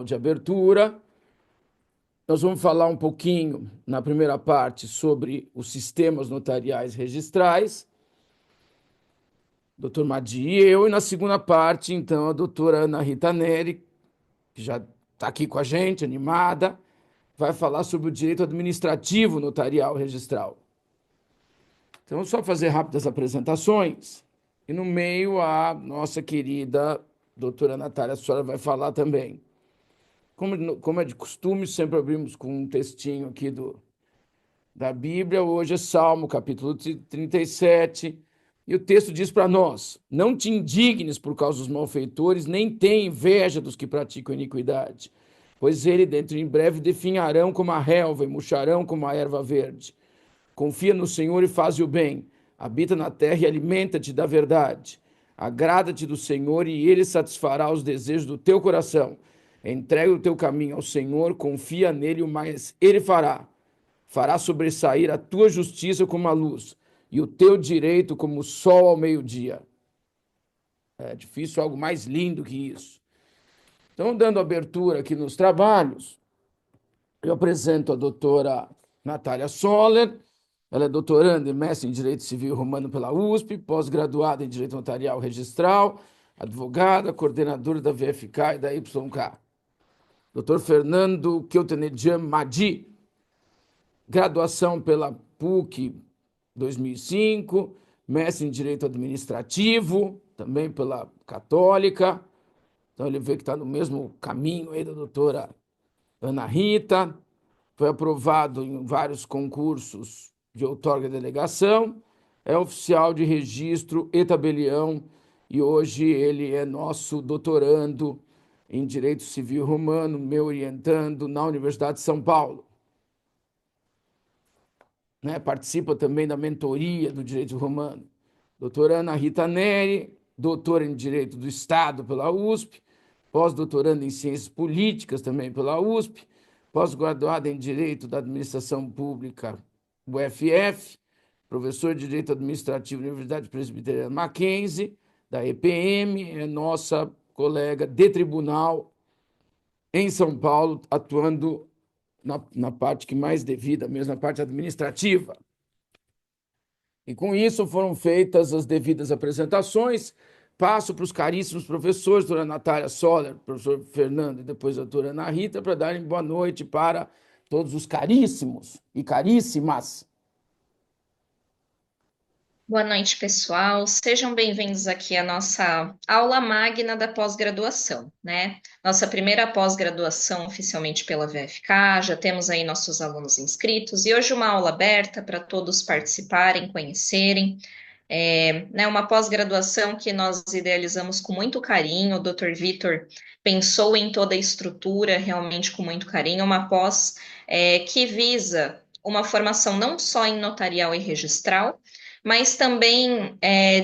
de abertura. Nós vamos falar um pouquinho, na primeira parte, sobre os sistemas notariais registrais, doutor Madi e eu, e na segunda parte, então, a doutora Ana Rita Neri, que já está aqui com a gente, animada, vai falar sobre o direito administrativo notarial registral. Então, só fazer rápidas apresentações, e no meio a nossa querida doutora Natália Sora vai falar também. Como é de costume, sempre abrimos com um textinho aqui da Bíblia. Hoje é Salmo, capítulo 37. E o texto diz para nós: não te indignes por causa dos malfeitores, nem tenha inveja dos que praticam iniquidade, pois ele dentro em breve definharão como a relva e murcharão como a erva verde. Confia no Senhor e faz o bem. Habita na terra e alimenta-te da verdade. Agrada-te do Senhor e ele satisfará os desejos do teu coração. Entrega o teu caminho ao Senhor, confia nele, o mais ele fará. Fará sobressair a tua justiça como a luz e o teu direito como o sol ao meio-dia. É difícil algo mais lindo que isso. Então, dando abertura aqui nos trabalhos, eu apresento a doutora Natália Soller. Ela é doutoranda e mestre em Direito Civil Romano pela USP, pós-graduada em Direito Notarial Registral, advogada, coordenadora da VFK e da YK. Doutor Fernando Keutenedjan Madi, graduação pela PUC 2005, mestre em Direito Administrativo, também pela Católica. Então ele vê que está no mesmo caminho aí da doutora Ana Rita. Foi aprovado em vários concursos de outorga e delegação, é oficial de registro e tabelião, e hoje ele é nosso doutorando em Direito Civil Romano, me orientando na Universidade de São Paulo. Participa também da mentoria do Direito Romano. Doutora Ana Rita Neri, doutora em Direito do Estado pela USP, pós-doutoranda em Ciências Políticas também pela USP, pós-graduada em Direito da Administração Pública, UFF, professor de Direito Administrativo na Universidade Presbiteriana Mackenzie, da EPM, é nossa colega de tribunal em São Paulo, atuando na parte que mais devida, mesmo na parte administrativa. E com isso foram feitas as devidas apresentações. Passo para os caríssimos professores, doutora Natália Soller, professor Fernando e depois a doutora Ana Rita, para darem boa noite para todos os caríssimos e caríssimas. Boa noite, pessoal. Sejam bem-vindos aqui à nossa aula magna da pós-graduação, né? Nossa primeira pós-graduação oficialmente pela VFK, já temos aí nossos alunos inscritos e hoje uma aula aberta para todos participarem, conhecerem. Né, uma pós-graduação que nós idealizamos com muito carinho, o Dr. Vitor pensou em toda a estrutura realmente com muito carinho, uma pós que visa uma formação não só em notarial e registral, mas também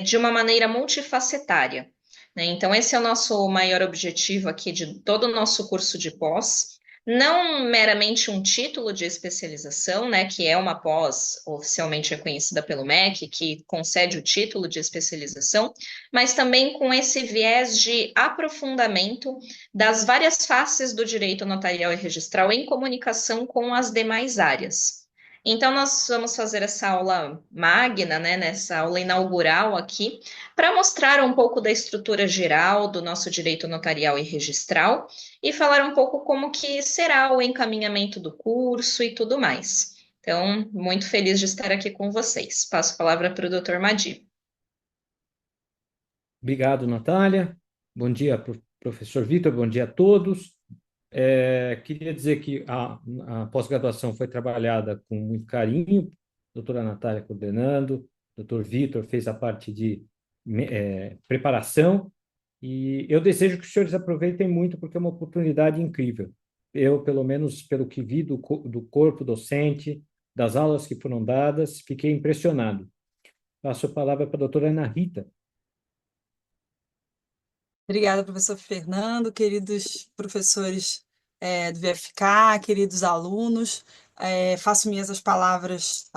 de uma maneira multifacetária, né? Então, esse é o nosso maior objetivo aqui de todo o nosso curso de pós. Não meramente um título de especialização, né, que é uma pós oficialmente reconhecida pelo MEC, que concede o título de especialização, mas também com esse viés de aprofundamento das várias faces do direito notarial e registral em comunicação com as demais áreas. Então, nós vamos fazer essa aula magna, né, nessa aula inaugural aqui, para mostrar um pouco da estrutura geral do nosso direito notarial e registral e falar um pouco como que será o encaminhamento do curso e tudo mais. Então, muito feliz de estar aqui com vocês. Passo a palavra para o Dr. Madi. Obrigado, Natália. Bom dia, professor Vitor, bom dia a todos. Queria dizer que a pós-graduação foi trabalhada com muito carinho, doutora Natália coordenando, doutor Vitor fez a parte de preparação, e eu desejo que os senhores aproveitem muito, porque é uma oportunidade incrível. Eu, pelo menos pelo que vi do corpo docente, das aulas que foram dadas, fiquei impressionado. Passo a palavra para a doutora Ana Rita. Obrigada, professor Fernando, queridos professores do VFK, queridos alunos. Faço minhas as palavras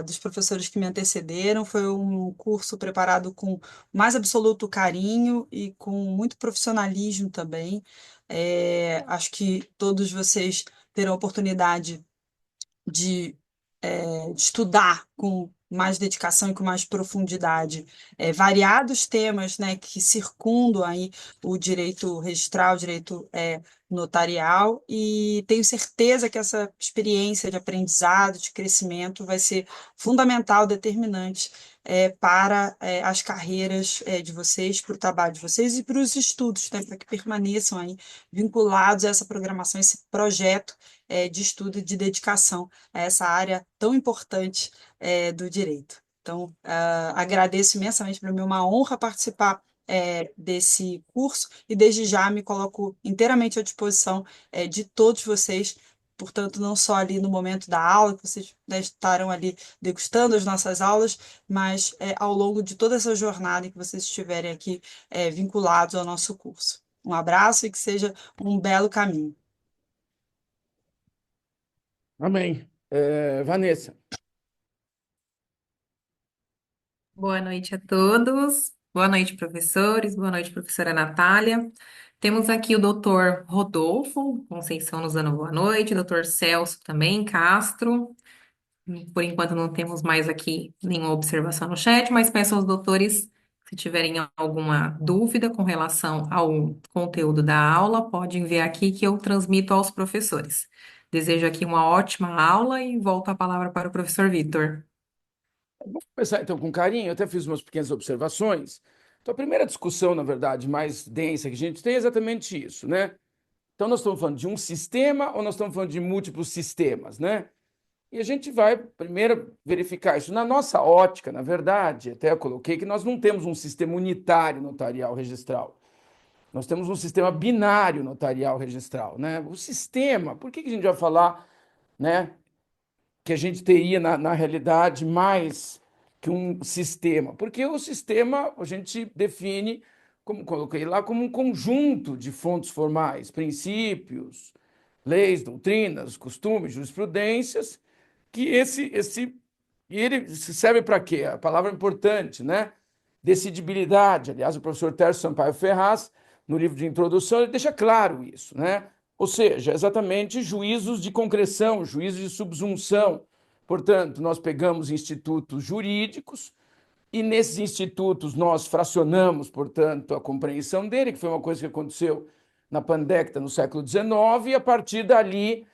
dos professores que me antecederam. Foi um curso preparado com o mais absoluto carinho e com muito profissionalismo também. Acho que todos vocês terão a oportunidade de de estudar com mais dedicação e com mais profundidade variados temas, né, que circundam aí o direito registral, o direito notarial, e tenho certeza que essa experiência de aprendizado, de crescimento, vai ser fundamental, determinante para as carreiras de vocês, para o trabalho de vocês e para os estudos, né, para que permaneçam aí vinculados a essa programação, esse projeto de estudo e de dedicação a essa área tão importante do direito. Então, agradeço imensamente, para mim é uma honra participar desse curso e desde já me coloco inteiramente à disposição de todos vocês, portanto, não só ali no momento da aula, que vocês, né, estarão ali degustando as nossas aulas, mas ao longo de toda essa jornada em que vocês estiverem aqui vinculados ao nosso curso. Um abraço e que seja um belo caminho. Amém. Vanessa. Boa noite a todos. Boa noite, professores. Boa noite, professora Natália. Temos aqui o doutor Rodolfo Conceição nos dando boa noite, doutor Celso também, Castro. Por enquanto não temos mais aqui nenhuma observação no chat, mas peço aos doutores, se tiverem alguma dúvida com relação ao conteúdo da aula, podem enviar aqui que eu transmito aos professores. Desejo aqui uma ótima aula e volto a palavra para o professor Vitor. Vamos começar então com carinho. Eu até fiz umas pequenas observações. Então, a primeira discussão, na verdade, mais densa que a gente tem é exatamente isso, né? Então, nós estamos falando de um sistema ou nós estamos falando de múltiplos sistemas, né? E a gente vai primeiro verificar isso. Na nossa ótica, na verdade, até eu coloquei que nós não temos um sistema unitário notarial registral. Nós temos um sistema binário notarial registral, né? O sistema, por que a gente vai falar, né, que a gente teria, na realidade, mais que um sistema? Porque o sistema a gente define, como coloquei lá, como um conjunto de fontes formais, princípios, leis, doutrinas, costumes, jurisprudências, que e ele serve para quê? A palavra é importante, né? Decidibilidade. Aliás, o professor Tércio Sampaio Ferraz, no livro de introdução, ele deixa claro isso, né? Ou seja, exatamente juízos de concreção, juízos de subsunção. Portanto, nós pegamos institutos jurídicos e nesses institutos nós fracionamos, portanto, a compreensão dele, que foi uma coisa que aconteceu na Pandecta no século XIX, e a partir dali,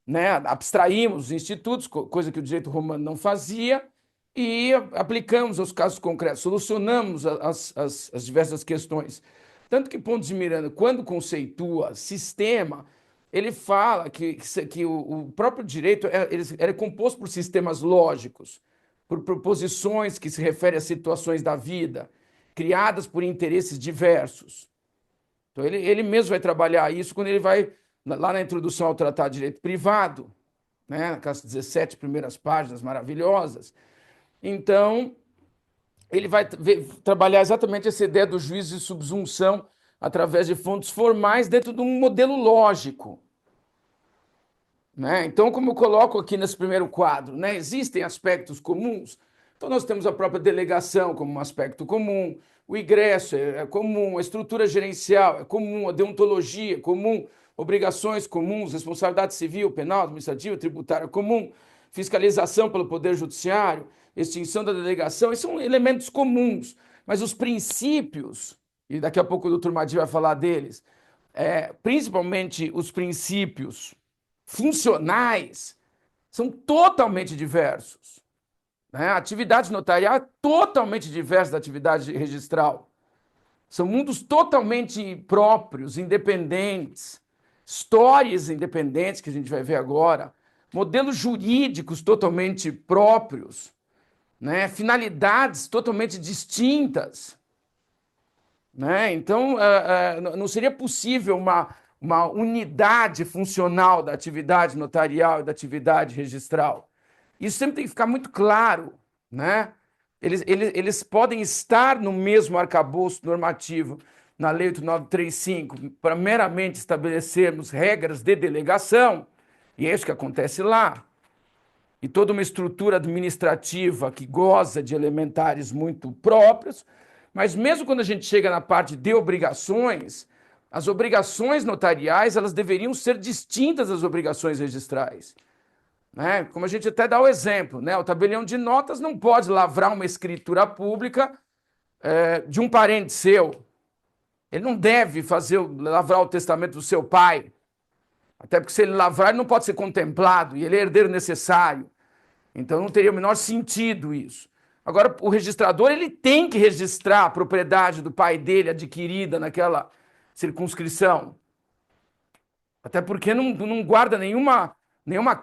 né, abstraímos os institutos, coisa que o direito romano não fazia, e aplicamos aos casos concretos, solucionamos as diversas questões. Tanto que Pontes de Miranda, quando conceitua sistema, ele fala que o próprio direito ele é composto por sistemas lógicos, por proposições que se referem a situações da vida, criadas por interesses diversos. Então, ele mesmo vai trabalhar isso quando ele vai, lá na introdução ao Tratado de Direito Privado, né, aquelas 17 primeiras páginas maravilhosas. Então, ele vai trabalhar exatamente essa ideia do juízo de subsunção através de fontes formais dentro de um modelo lógico. Né? Então, como eu coloco aqui nesse primeiro quadro, né, existem aspectos comuns. Então, nós temos a própria delegação como um aspecto comum, o ingresso é comum, a estrutura gerencial é comum, a deontologia é comum, obrigações comuns, responsabilidade civil, penal, administrativa, tributária comum, fiscalização pelo Poder Judiciário, extinção da delegação, esses são elementos comuns, mas os princípios, e daqui a pouco o doutor Madi vai falar deles, principalmente os princípios funcionais, são totalmente diversos. Né? A atividade notarial é totalmente diversa da atividade registral. São mundos totalmente próprios, independentes, histórias independentes, que a gente vai ver agora, modelos jurídicos totalmente próprios, né? Finalidades totalmente distintas. Né? Então, não seria possível uma unidade funcional da atividade notarial e da atividade registral. Isso sempre tem que ficar muito claro, né? Eles podem estar no mesmo arcabouço normativo na Lei 8935 para meramente estabelecermos regras de delegação, e é isso que acontece lá. E toda uma estrutura administrativa que goza de elementares muito próprios, mas mesmo quando a gente chega na parte de obrigações, As obrigações notariais, elas deveriam ser distintas das obrigações registrais, né? Como a gente até dá o exemplo, né? O tabelião de notas não pode lavrar uma escritura pública de um parente seu. Ele não deve lavrar o testamento do seu pai, até porque se ele lavrar, ele não pode ser contemplado, e ele é herdeiro necessário. Então não teria o menor sentido isso. Agora, o registrador, ele tem que registrar a propriedade do pai dele adquirida naquela circunscrição. Até porque não guarda nenhuma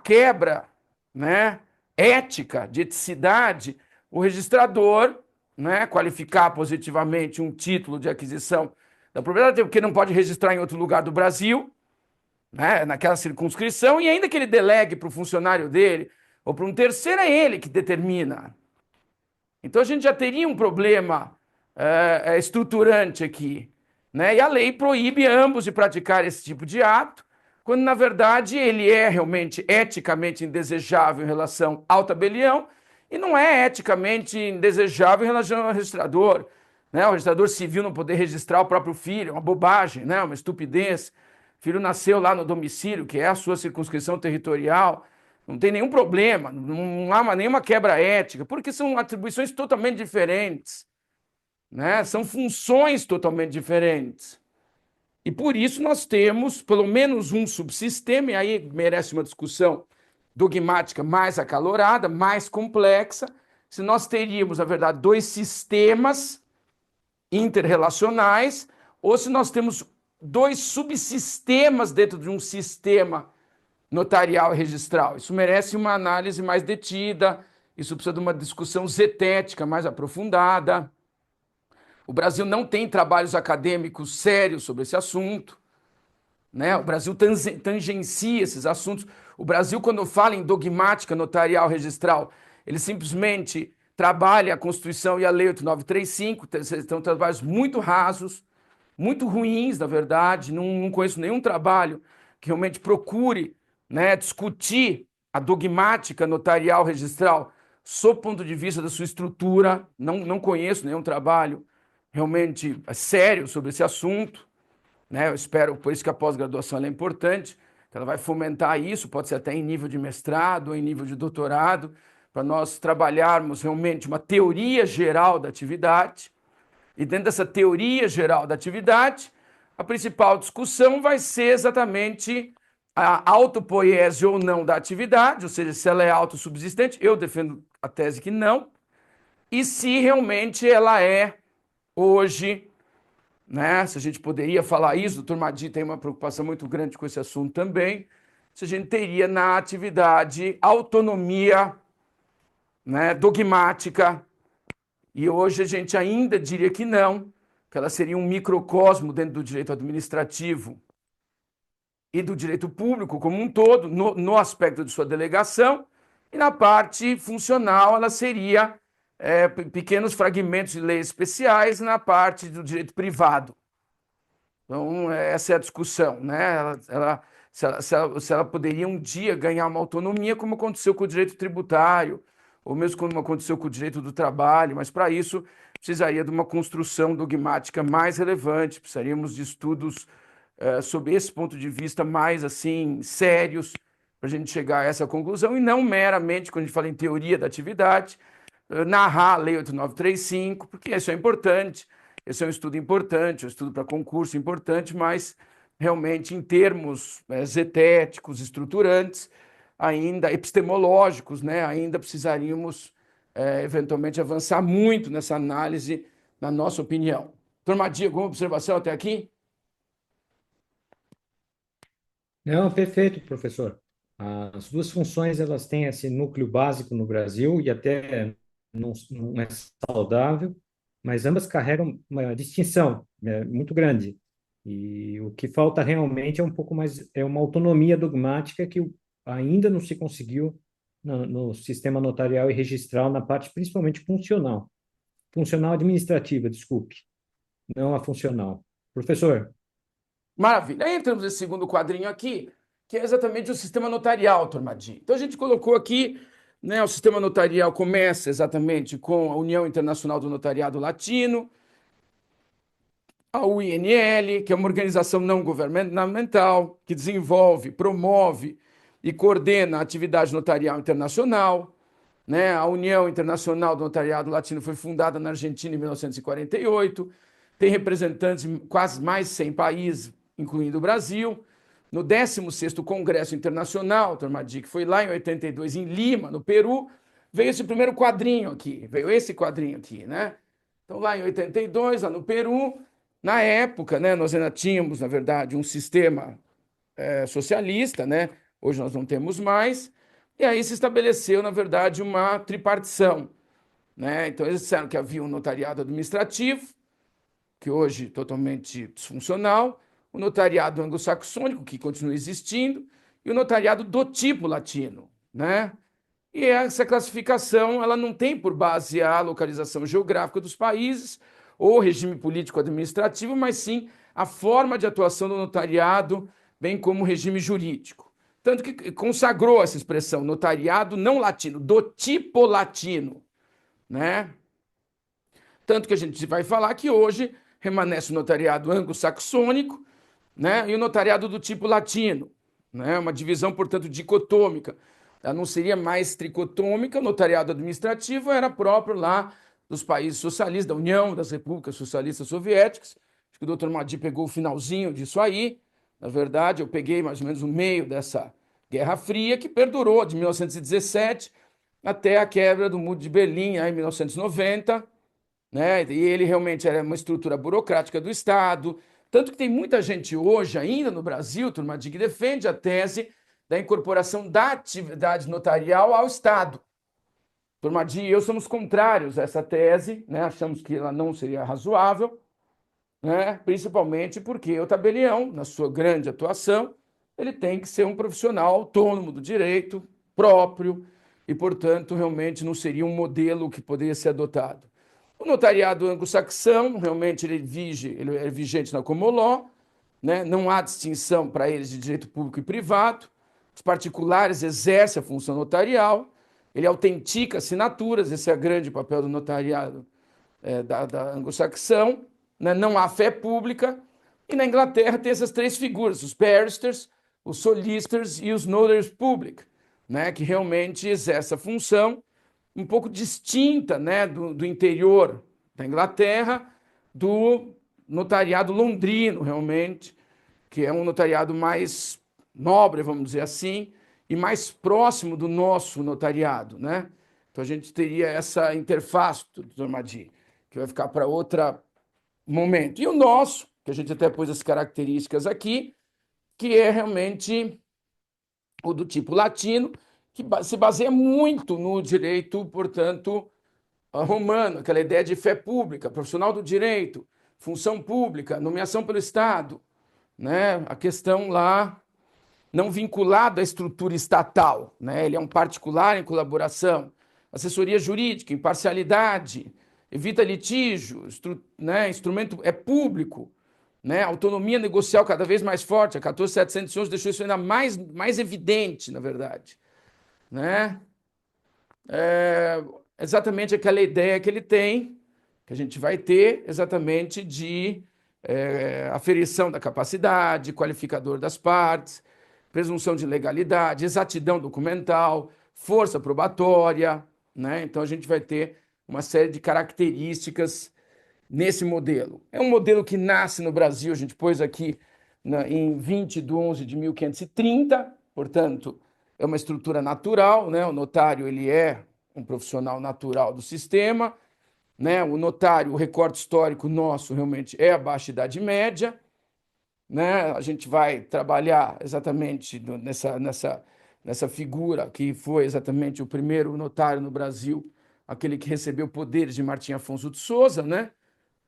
quebra, né, ética, de eticidade, o registrador, né, qualificar positivamente um título de aquisição da propriedade, porque não pode registrar em outro lugar do Brasil, né, naquela circunscrição, e ainda que ele delegue para o funcionário dele ou para um terceiro, é ele que determina. Então a gente já teria um problema estruturante aqui, né? E a lei proíbe ambos de praticar esse tipo de ato, quando na verdade ele é realmente eticamente indesejável em relação ao tabelião e não é eticamente indesejável em relação ao registrador, né? O registrador civil não poder registrar o próprio filho, é uma bobagem, né? Uma estupidez. O filho nasceu lá no domicílio, que é a sua circunscrição territorial, não tem nenhum problema, não há nenhuma quebra ética, porque são atribuições totalmente diferentes, né? São funções totalmente diferentes. E por isso nós temos pelo menos um subsistema, e aí merece uma discussão dogmática mais acalorada, mais complexa, se nós teríamos, na verdade, dois sistemas interrelacionais, ou se nós temos dois subsistemas dentro de um sistema notarial e registral. Isso merece uma análise mais detida, isso precisa de uma discussão zetética mais aprofundada. O Brasil não tem trabalhos acadêmicos sérios sobre esse assunto, né? O Brasil tangencia esses assuntos. O Brasil, quando fala em dogmática notarial registral, ele simplesmente trabalha a Constituição e a Lei 8935, são trabalhos muito rasos, muito ruins, na verdade. Não conheço nenhum trabalho que realmente procure, né, discutir a dogmática notarial registral sob o ponto de vista da sua estrutura. Não conheço nenhum trabalho realmente sério sobre esse assunto, né? Eu espero, por isso que a pós-graduação é importante, que ela vai fomentar isso, pode ser até em nível de mestrado ou em nível de doutorado, para nós trabalharmos realmente uma teoria geral da atividade. E dentro dessa teoria geral da atividade, a principal discussão vai ser exatamente a autopoiese ou não da atividade, ou seja, se ela é autossubsistente, eu defendo a tese que não, e se realmente ela é hoje, né, se a gente poderia falar isso, o doutor Madi tem uma preocupação muito grande com esse assunto também, se a gente teria na atividade autonomia, né, dogmática, e hoje a gente ainda diria que não, que ela seria um microcosmo dentro do direito administrativo e do direito público como um todo, no aspecto de sua delegação, e na parte funcional ela seria pequenos fragmentos de leis especiais na parte do direito privado. Então, essa é a discussão, né? Se ela poderia um dia ganhar uma autonomia, como aconteceu com o direito tributário, ou mesmo como aconteceu com o direito do trabalho, mas para isso precisaria de uma construção dogmática mais relevante, precisaríamos de estudos sob esse ponto de vista mais assim sérios para a gente chegar a essa conclusão, e não meramente, quando a gente fala em teoria da atividade, narrar a Lei 8935, porque isso é importante, esse é um estudo importante, um estudo para concurso importante, mas realmente em termos zetéticos, estruturantes, ainda epistemológicos, né, ainda precisaríamos eventualmente avançar muito nessa análise, na nossa opinião. Doutor Madi, alguma observação até aqui? Não, perfeito, professor. As duas funções elas têm esse núcleo básico no Brasil e até não é saudável, mas ambas carregam uma distinção muito grande. E o que falta realmente é um pouco mais, é uma autonomia dogmática que ainda não se conseguiu no sistema notarial e registral, na parte principalmente funcional administrativa, desculpe, não a funcional. Professor, Maravilha. Aí entramos nesse segundo quadrinho aqui, que é exatamente o sistema notarial, doutor Madi. Então a gente colocou aqui, né, o sistema notarial começa exatamente com a União Internacional do Notariado Latino, a UINL, que é uma organização não governamental que desenvolve, promove e coordena a atividade notarial internacional, né? A União Internacional do Notariado Latino foi fundada na Argentina em 1948, tem representantes em quase mais 100 países, incluindo o Brasil. No 16º Congresso Internacional, que foi lá em 82, em Lima, no Peru, veio esse primeiro quadrinho aqui, veio esse quadrinho aqui, né? Então, lá em 82, lá no Peru, na época, né, nós ainda tínhamos, na verdade, um sistema socialista, né? Hoje nós não temos mais. E aí se estabeleceu, na verdade, uma tripartição, né? Então, eles disseram que havia um notariado administrativo, que hoje é totalmente disfuncional, o notariado anglo-saxônico, que continua existindo, e o notariado do tipo latino, né? E essa classificação, ela não tem por base a localização geográfica dos países ou regime político-administrativo, mas sim a forma de atuação do notariado, bem como o regime jurídico. Tanto que consagrou essa expressão, notariado não latino, do tipo latino, né? Tanto que a gente vai falar que hoje remanesce o notariado anglo-saxônico, né, e o notariado do tipo latino, né, uma divisão, portanto, dicotômica. Ela não seria mais tricotômica, o notariado administrativo era próprio lá dos países socialistas, da União das Repúblicas Socialistas Soviéticas. Acho que o doutor Madi pegou o finalzinho disso aí. Na verdade, eu peguei mais ou menos o meio dessa Guerra Fria, que perdurou de 1917 até a quebra do Muro de Berlim, aí, em 1990, né? E ele realmente era uma estrutura burocrática do Estado. Tanto que tem muita gente hoje, ainda no Brasil, turma, que defende a tese da incorporação da atividade notarial ao Estado. Turma e eu somos contrários a essa tese, né? Achamos que ela não seria razoável, né? Principalmente porque o tabelião, na sua grande atuação, ele tem que ser um profissional autônomo do direito, próprio, e, portanto, realmente não seria um modelo que poderia ser adotado. O notariado anglo-saxão, realmente ele é vigente na common law, né? Não há distinção para eles de direito público e privado. Os particulares exercem a função notarial, ele autentica assinaturas, esse é o grande papel do notariado da anglo-saxão, né? Não há fé pública, e na Inglaterra tem essas três figuras, os barristers, os solicitors e os notaries public, né? Que realmente exercem a função um pouco distinta, né, do interior da Inglaterra, do notariado londrino, realmente, que é um notariado mais nobre, vamos dizer assim, e mais próximo do nosso notariado, né? Então a gente teria essa interface, doutor Madi, que vai ficar para outro momento. E o nosso, que a gente até pôs as características aqui, que é realmente o do tipo latino, que se baseia muito no direito, portanto, romano, aquela ideia de fé pública, profissional do direito, função pública, nomeação pelo Estado, né? A questão lá não vinculada à estrutura estatal, né? Ele é um particular em colaboração, assessoria jurídica, imparcialidade, evita litígio, né? Instrumento é público, né? Autonomia negocial cada vez mais forte, a 14.711 deixou isso ainda mais evidente, na verdade, né? É exatamente aquela ideia que ele tem, que a gente vai ter, exatamente de aferição da capacidade, qualificador das partes, presunção de legalidade, exatidão documental, força probatória, né? Então a gente vai ter uma série de características nesse modelo. É um modelo que nasce no Brasil, a gente pôs aqui em 20 de 11 de 1530, portanto, é uma estrutura natural, né? O notário ele é um profissional natural do sistema, né? O notário, o recorte histórico nosso realmente é a Baixa Idade Média, né? A gente vai trabalhar exatamente nessa figura que foi exatamente o primeiro notário no Brasil, aquele que recebeu poderes de Martim Afonso de Souza, né?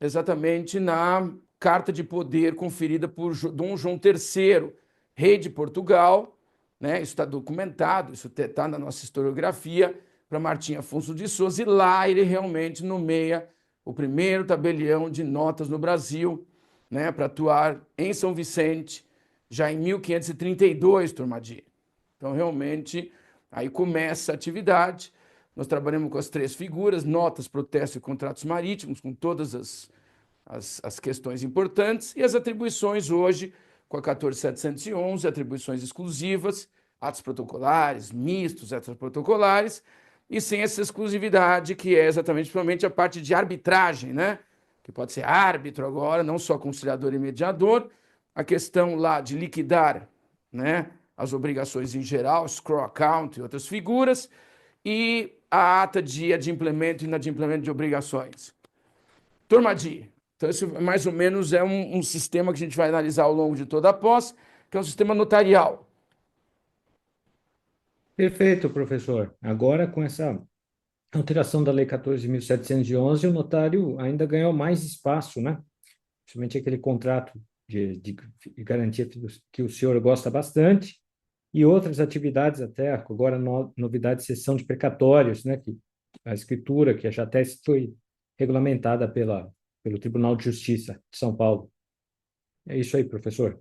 Exatamente na carta de poder conferida por Dom João III, rei de Portugal, né? Isso está documentado, isso está na nossa historiografia, para Martim Afonso de Souza, e lá ele realmente nomeia o primeiro tabelião de notas no Brasil, né, para atuar em São Vicente, já em 1532, turmadinha. Então, realmente, aí começa a atividade. Nós trabalhamos com as três figuras, notas, protestos e contratos marítimos, com todas as questões importantes, e as atribuições hoje, com a 14.711, atribuições exclusivas, atos protocolares, mistos, extraprotocolares, e sem essa exclusividade, que é exatamente principalmente a parte de arbitragem, né? Que pode ser árbitro agora, não só conciliador e mediador, a questão lá de liquidar, né, as obrigações em geral, escrow account e outras figuras, e a ata de adimplemento e inadimplemento de obrigações. Turma D, então isso mais ou menos é um sistema que a gente vai analisar ao longo de toda a pós, que é um sistema notarial. Perfeito, professor. Agora, com essa alteração da Lei 14.711, o notário ainda ganhou mais espaço, né? Principalmente aquele contrato de garantia que o senhor gosta bastante, e outras atividades até, agora novidade de cessão de precatórios, né? Que a escritura, que já até foi regulamentada pelo Tribunal de Justiça de São Paulo. É isso aí, professor.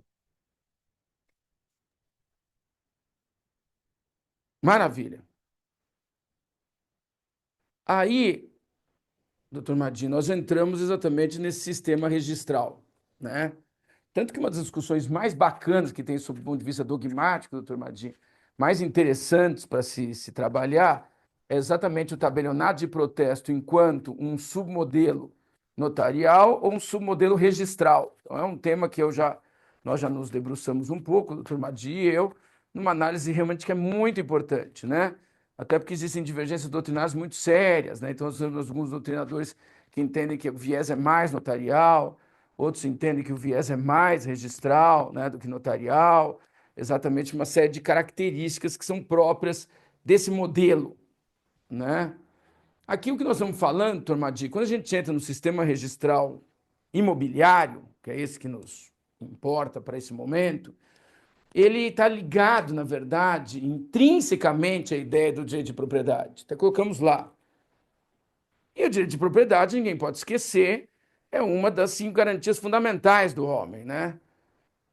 Maravilha. Aí, doutor Madinho, nós entramos exatamente nesse sistema registral, né? Tanto que uma das discussões mais bacanas que tem sob o ponto de vista dogmático, doutor Madinho, mais interessantes para se trabalhar, é exatamente o tabelionato de protesto enquanto um submodelo notarial ou um submodelo registral. Então, é um tema que nós já nos debruçamos um pouco, doutor Madinho e eu, numa análise realmente que é muito importante, né? Até porque existem divergências doutrinárias muito sérias, né? Então, nós temos alguns doutrinadores que entendem que o viés é mais notarial, outros entendem que o viés é mais registral, né, do que notarial, exatamente uma série de características que são próprias desse modelo, né? Aqui o que nós estamos falando, Tormadi, quando a gente entra no sistema registral imobiliário, que é esse que nos importa para esse momento, ele está ligado, na verdade, intrinsecamente à ideia do direito de propriedade. Até colocamos lá. E o direito de propriedade, ninguém pode esquecer, é uma das 5 garantias fundamentais do homem, né?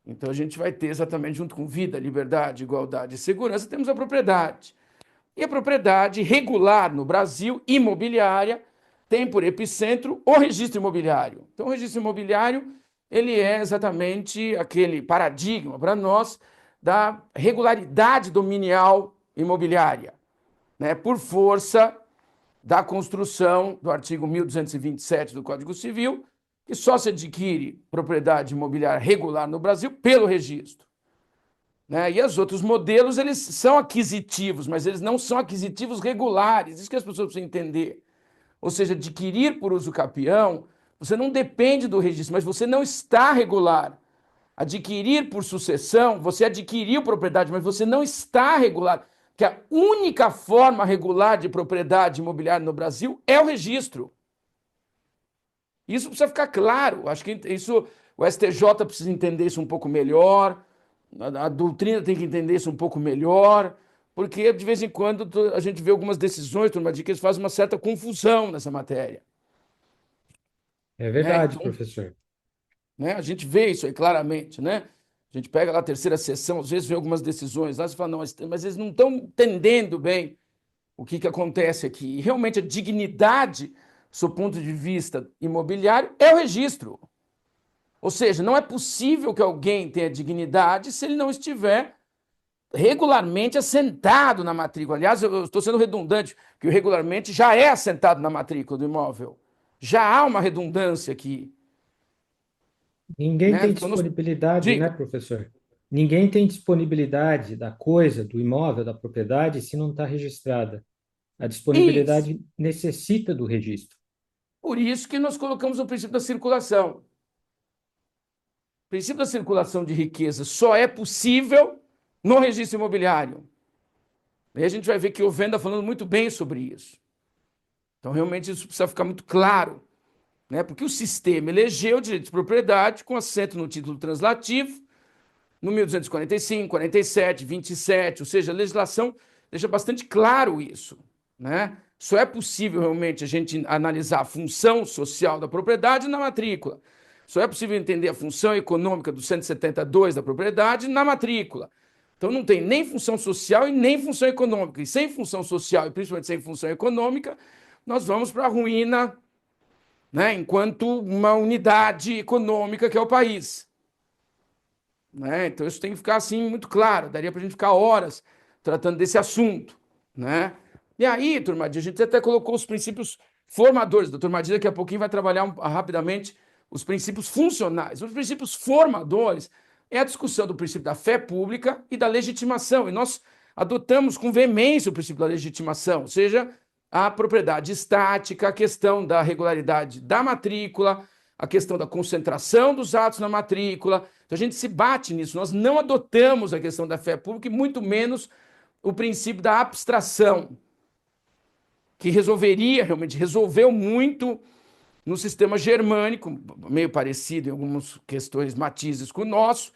Então a gente vai ter exatamente junto com vida, liberdade, igualdade e segurança, temos a propriedade. E a propriedade regular no Brasil, imobiliária, tem por epicentro o registro imobiliário. Então o registro imobiliário, ele é exatamente aquele paradigma para nós da regularidade dominial imobiliária, né? Por força da construção do artigo 1227 do Código Civil, que só se adquire propriedade imobiliária regular no Brasil pelo registro. Né? E os outros modelos, eles são aquisitivos, mas eles não são aquisitivos regulares. Isso que as pessoas precisam entender. Ou seja, adquirir por uso capião, você não depende do registro, mas você não está regular. Adquirir por sucessão, você adquiriu propriedade, mas você não está regular. Que a única forma regular de propriedade imobiliária no Brasil é o registro. Isso precisa ficar claro. Acho que isso o STJ precisa entender isso um pouco melhor, a doutrina tem que entender isso um pouco melhor, porque de vez em quando a gente vê algumas decisões, turma, de que eles fazem uma certa confusão nessa matéria. É Né? verdade, Então, professor. né, a gente vê isso aí claramente, né? A gente pega lá a terceira sessão, às vezes vê algumas decisões lá, você fala, não, mas eles não estão entendendo bem o que acontece aqui. E realmente a dignidade, sob o ponto de vista imobiliário, é o registro. Ou seja, não é possível que alguém tenha dignidade se ele não estiver regularmente assentado na matrícula. Aliás, eu estou sendo redundante, porque o regularmente já é assentado na matrícula do imóvel. Já há uma redundância aqui. Ninguém Né? tem Então, disponibilidade, né, diga. professor? Ninguém tem disponibilidade da coisa, do imóvel, da propriedade, se não está registrada. A Isso. disponibilidade necessita do registro. Por isso que nós colocamos o princípio da circulação. O princípio da circulação de riqueza só é possível no registro imobiliário. E a gente vai ver que o Venda falando muito bem sobre isso. Então, realmente, isso precisa ficar muito claro, né? Porque o sistema elegeu o direito de propriedade com assento no título translativo, no 1245, 47, 27, ou seja, a legislação deixa bastante claro isso, né? Só é possível realmente a gente analisar a função social da propriedade na matrícula. Só é possível entender a função econômica do 172 da propriedade na matrícula. Então não tem nem função social e nem função econômica. E sem função social e principalmente sem função econômica, nós vamos para a ruína né, enquanto uma unidade econômica que é o país. Né? Então, isso tem que ficar assim muito claro. Daria para a gente ficar horas tratando desse assunto. Né? E aí, turma, a gente até colocou os princípios formadores. O doutor Madí daqui a pouquinho vai trabalhar rapidamente os princípios funcionais. Os princípios formadores é a discussão do princípio da fé pública e da legitimação. E nós adotamos com veemência o princípio da legitimação, ou seja, a propriedade estática, a questão da regularidade da matrícula, a questão da concentração dos atos na matrícula. Então a gente se bate nisso. Nós não adotamos a questão da fé pública e muito menos o princípio da abstração, que realmente resolveu muito no sistema germânico, meio parecido em algumas questões, matizes com o nosso,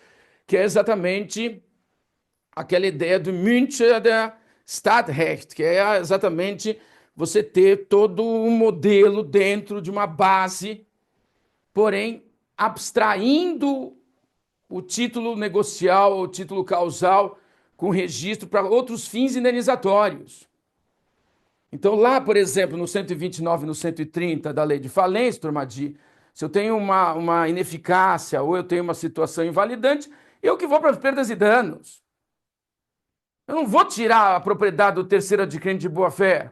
que é exatamente aquela ideia do München der Stadtrecht, que é exatamente você ter todo um modelo dentro de uma base, porém abstraindo o título negocial, o título causal, com registro para outros fins indenizatórios. Então, lá, por exemplo, no 129 e no 130 da lei de falência, Tormadi, se eu tenho uma ineficácia ou eu tenho uma situação invalidante, eu que vou para as perdas e danos. Eu não vou tirar a propriedade do terceiro adquirente de boa-fé.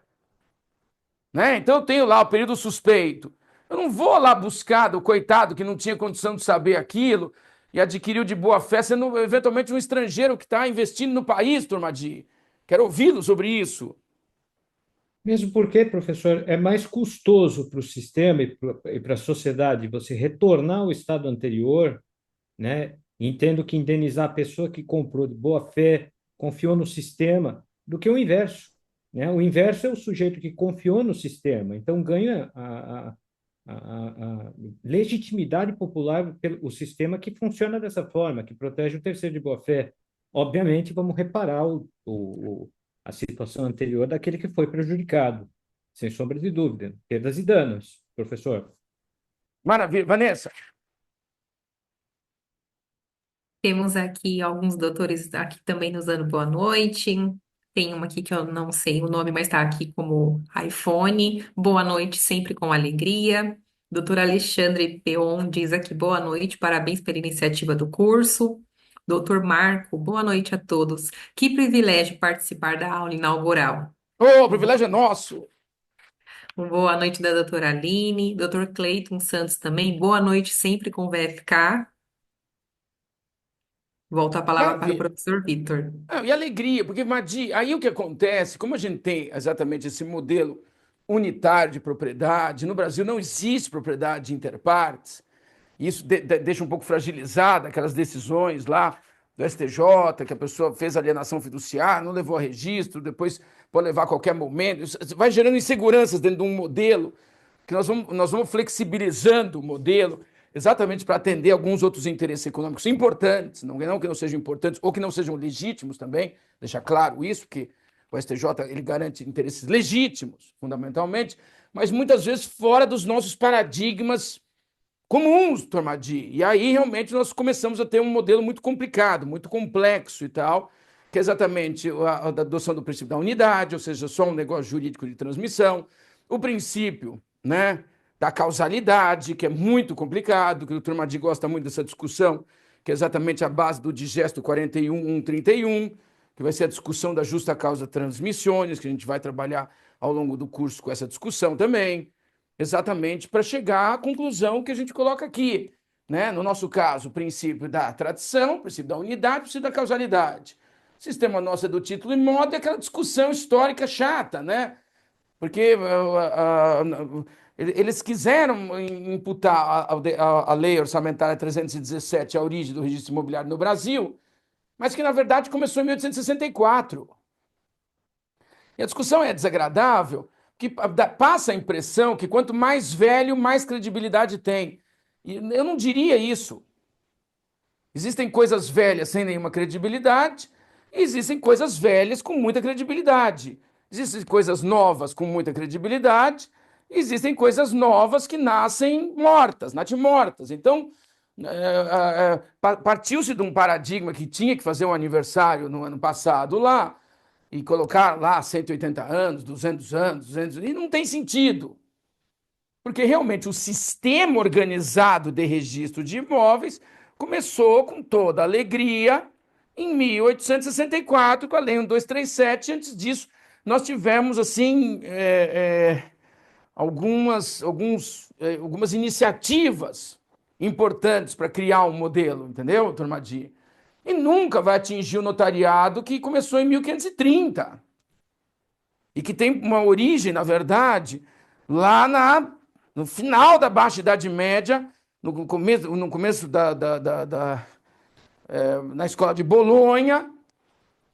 Né? Então, eu tenho lá o período suspeito. Eu não vou lá buscar do coitado que não tinha condição de saber aquilo e adquiriu de boa-fé, sendo eventualmente um estrangeiro que está investindo no país, Tormadi. Quero ouvi-lo sobre isso. Mesmo porque, professor, é mais custoso para o sistema e para a sociedade você retornar ao estado anterior, né? Entendo que indenizar a pessoa que comprou de boa fé, confiou no sistema, do que o inverso, né? O inverso é o sujeito que confiou no sistema, então ganha a legitimidade popular pelo o sistema que funciona dessa forma, que protege o terceiro de boa fé. Obviamente, vamos reparar a situação anterior daquele que foi prejudicado, sem sombra de dúvida. Perdas e danos, professor. Maravilha. Vanessa. Temos aqui alguns doutores aqui também nos dando boa noite. Tem uma aqui que eu não sei o nome, mas está aqui como iPhone. Boa noite, sempre com alegria. Doutor Alexandre Peon diz aqui boa noite, parabéns pela iniciativa do curso. Doutor Marco, boa noite a todos. Que privilégio participar da aula inaugural. O privilégio é nosso. Boa noite da doutora Aline. Doutor Cleiton Santos também, boa noite, sempre com VFK. Volto a palavra para o Maravilha. professor Vitor. E alegria, porque, Madi, aí o que acontece, como a gente tem exatamente esse modelo unitário de propriedade, no Brasil não existe propriedade interpartes, isso deixa um pouco fragilizada aquelas decisões lá do STJ, que a pessoa fez alienação fiduciária, não levou a registro, depois pode levar a qualquer momento. Isso vai gerando inseguranças dentro de um modelo que nós vamos flexibilizando o modelo exatamente para atender alguns outros interesses econômicos importantes, não que não sejam importantes ou que não sejam legítimos também, deixar claro isso, porque o STJ ele garante interesses legítimos, fundamentalmente, mas muitas vezes fora dos nossos paradigmas comuns, Tormadi. E aí realmente nós começamos a ter um modelo muito complicado, muito complexo e tal, que é exatamente a adoção do princípio da unidade, ou seja, só um negócio jurídico de transmissão, o princípio, né, da causalidade, que é muito complicado, que o Tormadi gosta muito dessa discussão, que é exatamente a base do digesto 41.131, que vai ser a discussão da justa causa transmissões, que a gente vai trabalhar ao longo do curso com essa discussão também, exatamente para chegar à conclusão que a gente coloca aqui. Né? No nosso caso, o princípio da tradição, o princípio da unidade, o princípio da causalidade. O sistema nosso é do título e modo, é aquela discussão histórica chata, né? Porque eles quiseram imputar a lei orçamentária 317 à origem do registro imobiliário no Brasil, mas que, na verdade, começou em 1864. E a discussão é desagradável, que passa a impressão que quanto mais velho, mais credibilidade tem. E eu não diria isso. Existem coisas velhas sem nenhuma credibilidade, e existem coisas velhas com muita credibilidade. Existem coisas novas com muita credibilidade, e existem coisas novas que nascem mortas, natimortas. Então, partiu-se de um paradigma que tinha que fazer um aniversário no ano passado lá, e colocar lá 180 anos, 200 anos, e não tem sentido. Porque realmente o sistema organizado de registro de imóveis começou com toda alegria em 1864, com a Lei 1237. Antes disso, nós tivemos assim algumas iniciativas importantes para criar um modelo, entendeu, Tormadi? E nunca vai atingir o notariado que começou em 1530 e que tem uma origem, na verdade, lá no final da Baixa Idade Média, no começo na escola de Bolonha,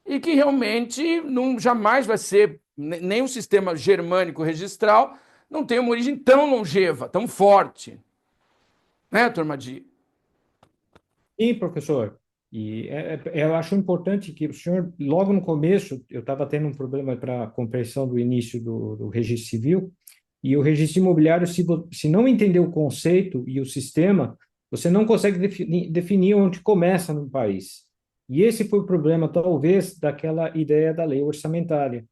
e que realmente não, jamais vai ser, nem o sistema germânico registral não tem uma origem tão longeva, tão forte, né, turma de... Sim, professor. E eu acho importante que o senhor, logo no começo, eu estava tendo um problema para a compreensão do início do registro civil, e o registro imobiliário, se não entender o conceito e o sistema, você não consegue definir onde começa no país. E esse foi o problema, talvez, daquela ideia da lei orçamentária.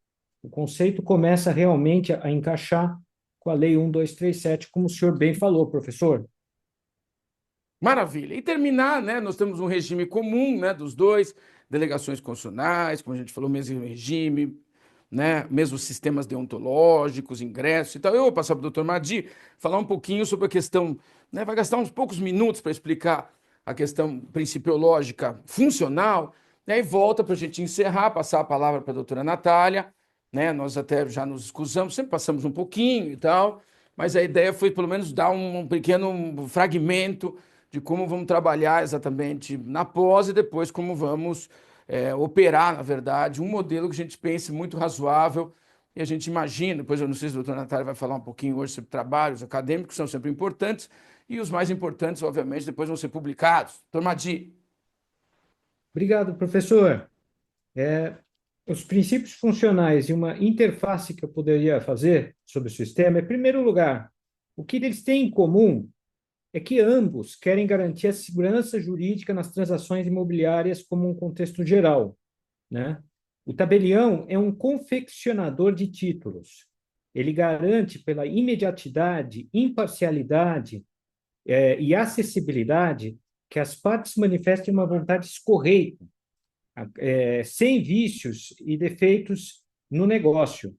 O conceito começa realmente a encaixar com a lei 1237, como o senhor bem falou, professor. Maravilha. E terminar, né? Nós temos um regime comum, né, dos dois, delegações constitucionais, como a gente falou, mesmo regime, né, mesmos sistemas deontológicos, ingressos e tal. Eu vou passar para o doutor Madi falar um pouquinho sobre a questão, né, vai gastar uns poucos minutos para explicar a questão principiológica funcional, né, e volta para a gente encerrar, passar a palavra para a doutora Natália, né, nós até já nos excusamos, sempre passamos um pouquinho e tal, mas a ideia foi pelo menos dar um pequeno fragmento de como vamos trabalhar exatamente na pós e depois como vamos operar, na verdade, um modelo que a gente pense muito razoável e a gente imagina, depois eu não sei se a doutora Natália vai falar um pouquinho hoje sobre trabalhos acadêmicos, que são sempre importantes, e os mais importantes, obviamente, depois vão ser publicados. Doutor Madi. Obrigado, professor. Os princípios funcionais e uma interface que eu poderia fazer sobre o sistema, em primeiro lugar, o que eles têm em comum é que ambos querem garantir a segurança jurídica nas transações imobiliárias como um contexto geral, né? O tabelião é um confeccionador de títulos. Ele garante pela imediatidade, imparcialidade, e acessibilidade que as partes manifestem uma vontade escorreita, sem vícios e defeitos no negócio.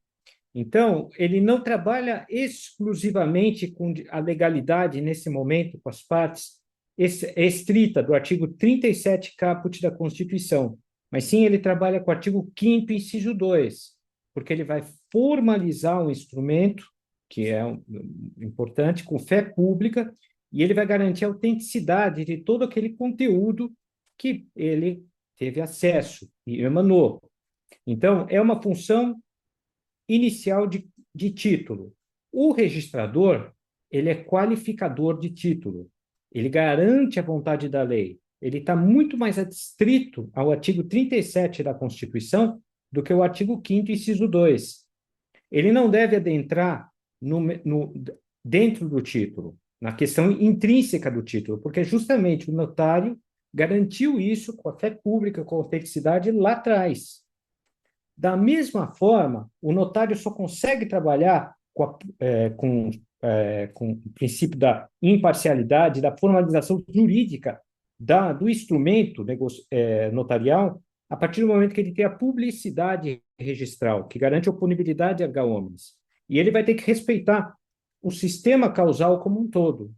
Então, ele não trabalha exclusivamente com a legalidade nesse momento, com as partes estrita do artigo 37 caput da Constituição, mas sim ele trabalha com o artigo 5º, inciso 2, porque ele vai formalizar um instrumento, que é importante, com fé pública, e ele vai garantir a autenticidade de todo aquele conteúdo que ele teve acesso e emanou. Então, é uma função inicial de título. O registrador, ele é qualificador de título. Ele garante a vontade da lei. Ele está muito mais adstrito ao artigo 37 da Constituição do que o artigo 5º, inciso 2. Ele não deve adentrar dentro do título, na questão intrínseca do título, porque justamente o notário garantiu isso com a fé pública, com a autenticidade lá atrás. Da mesma forma, o notário só consegue trabalhar com o princípio da imparcialidade, da formalização jurídica do instrumento notarial, a partir do momento que ele tem a publicidade registral, que garante a oponibilidade erga omnes. E ele vai ter que respeitar o sistema causal como um todo.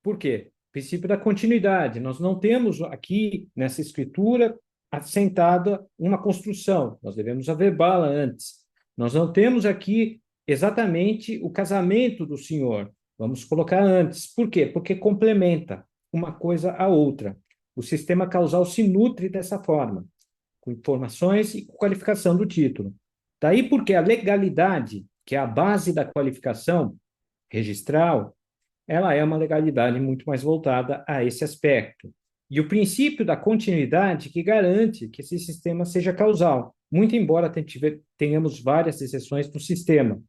Por quê? Princípio da continuidade. Nós não temos aqui, nessa escritura, assentada uma construção. Nós devemos averbá-la antes. Nós não temos aqui exatamente o casamento do senhor. Vamos colocar antes. Por quê? Porque complementa uma coisa à outra. O sistema causal se nutre dessa forma, com informações e com qualificação do título. Daí porque a legalidade, que é a base da qualificação registral, ela é uma legalidade muito mais voltada a esse aspecto. E o princípio da continuidade que garante que esse sistema seja causal, muito embora tenhamos várias exceções no sistema.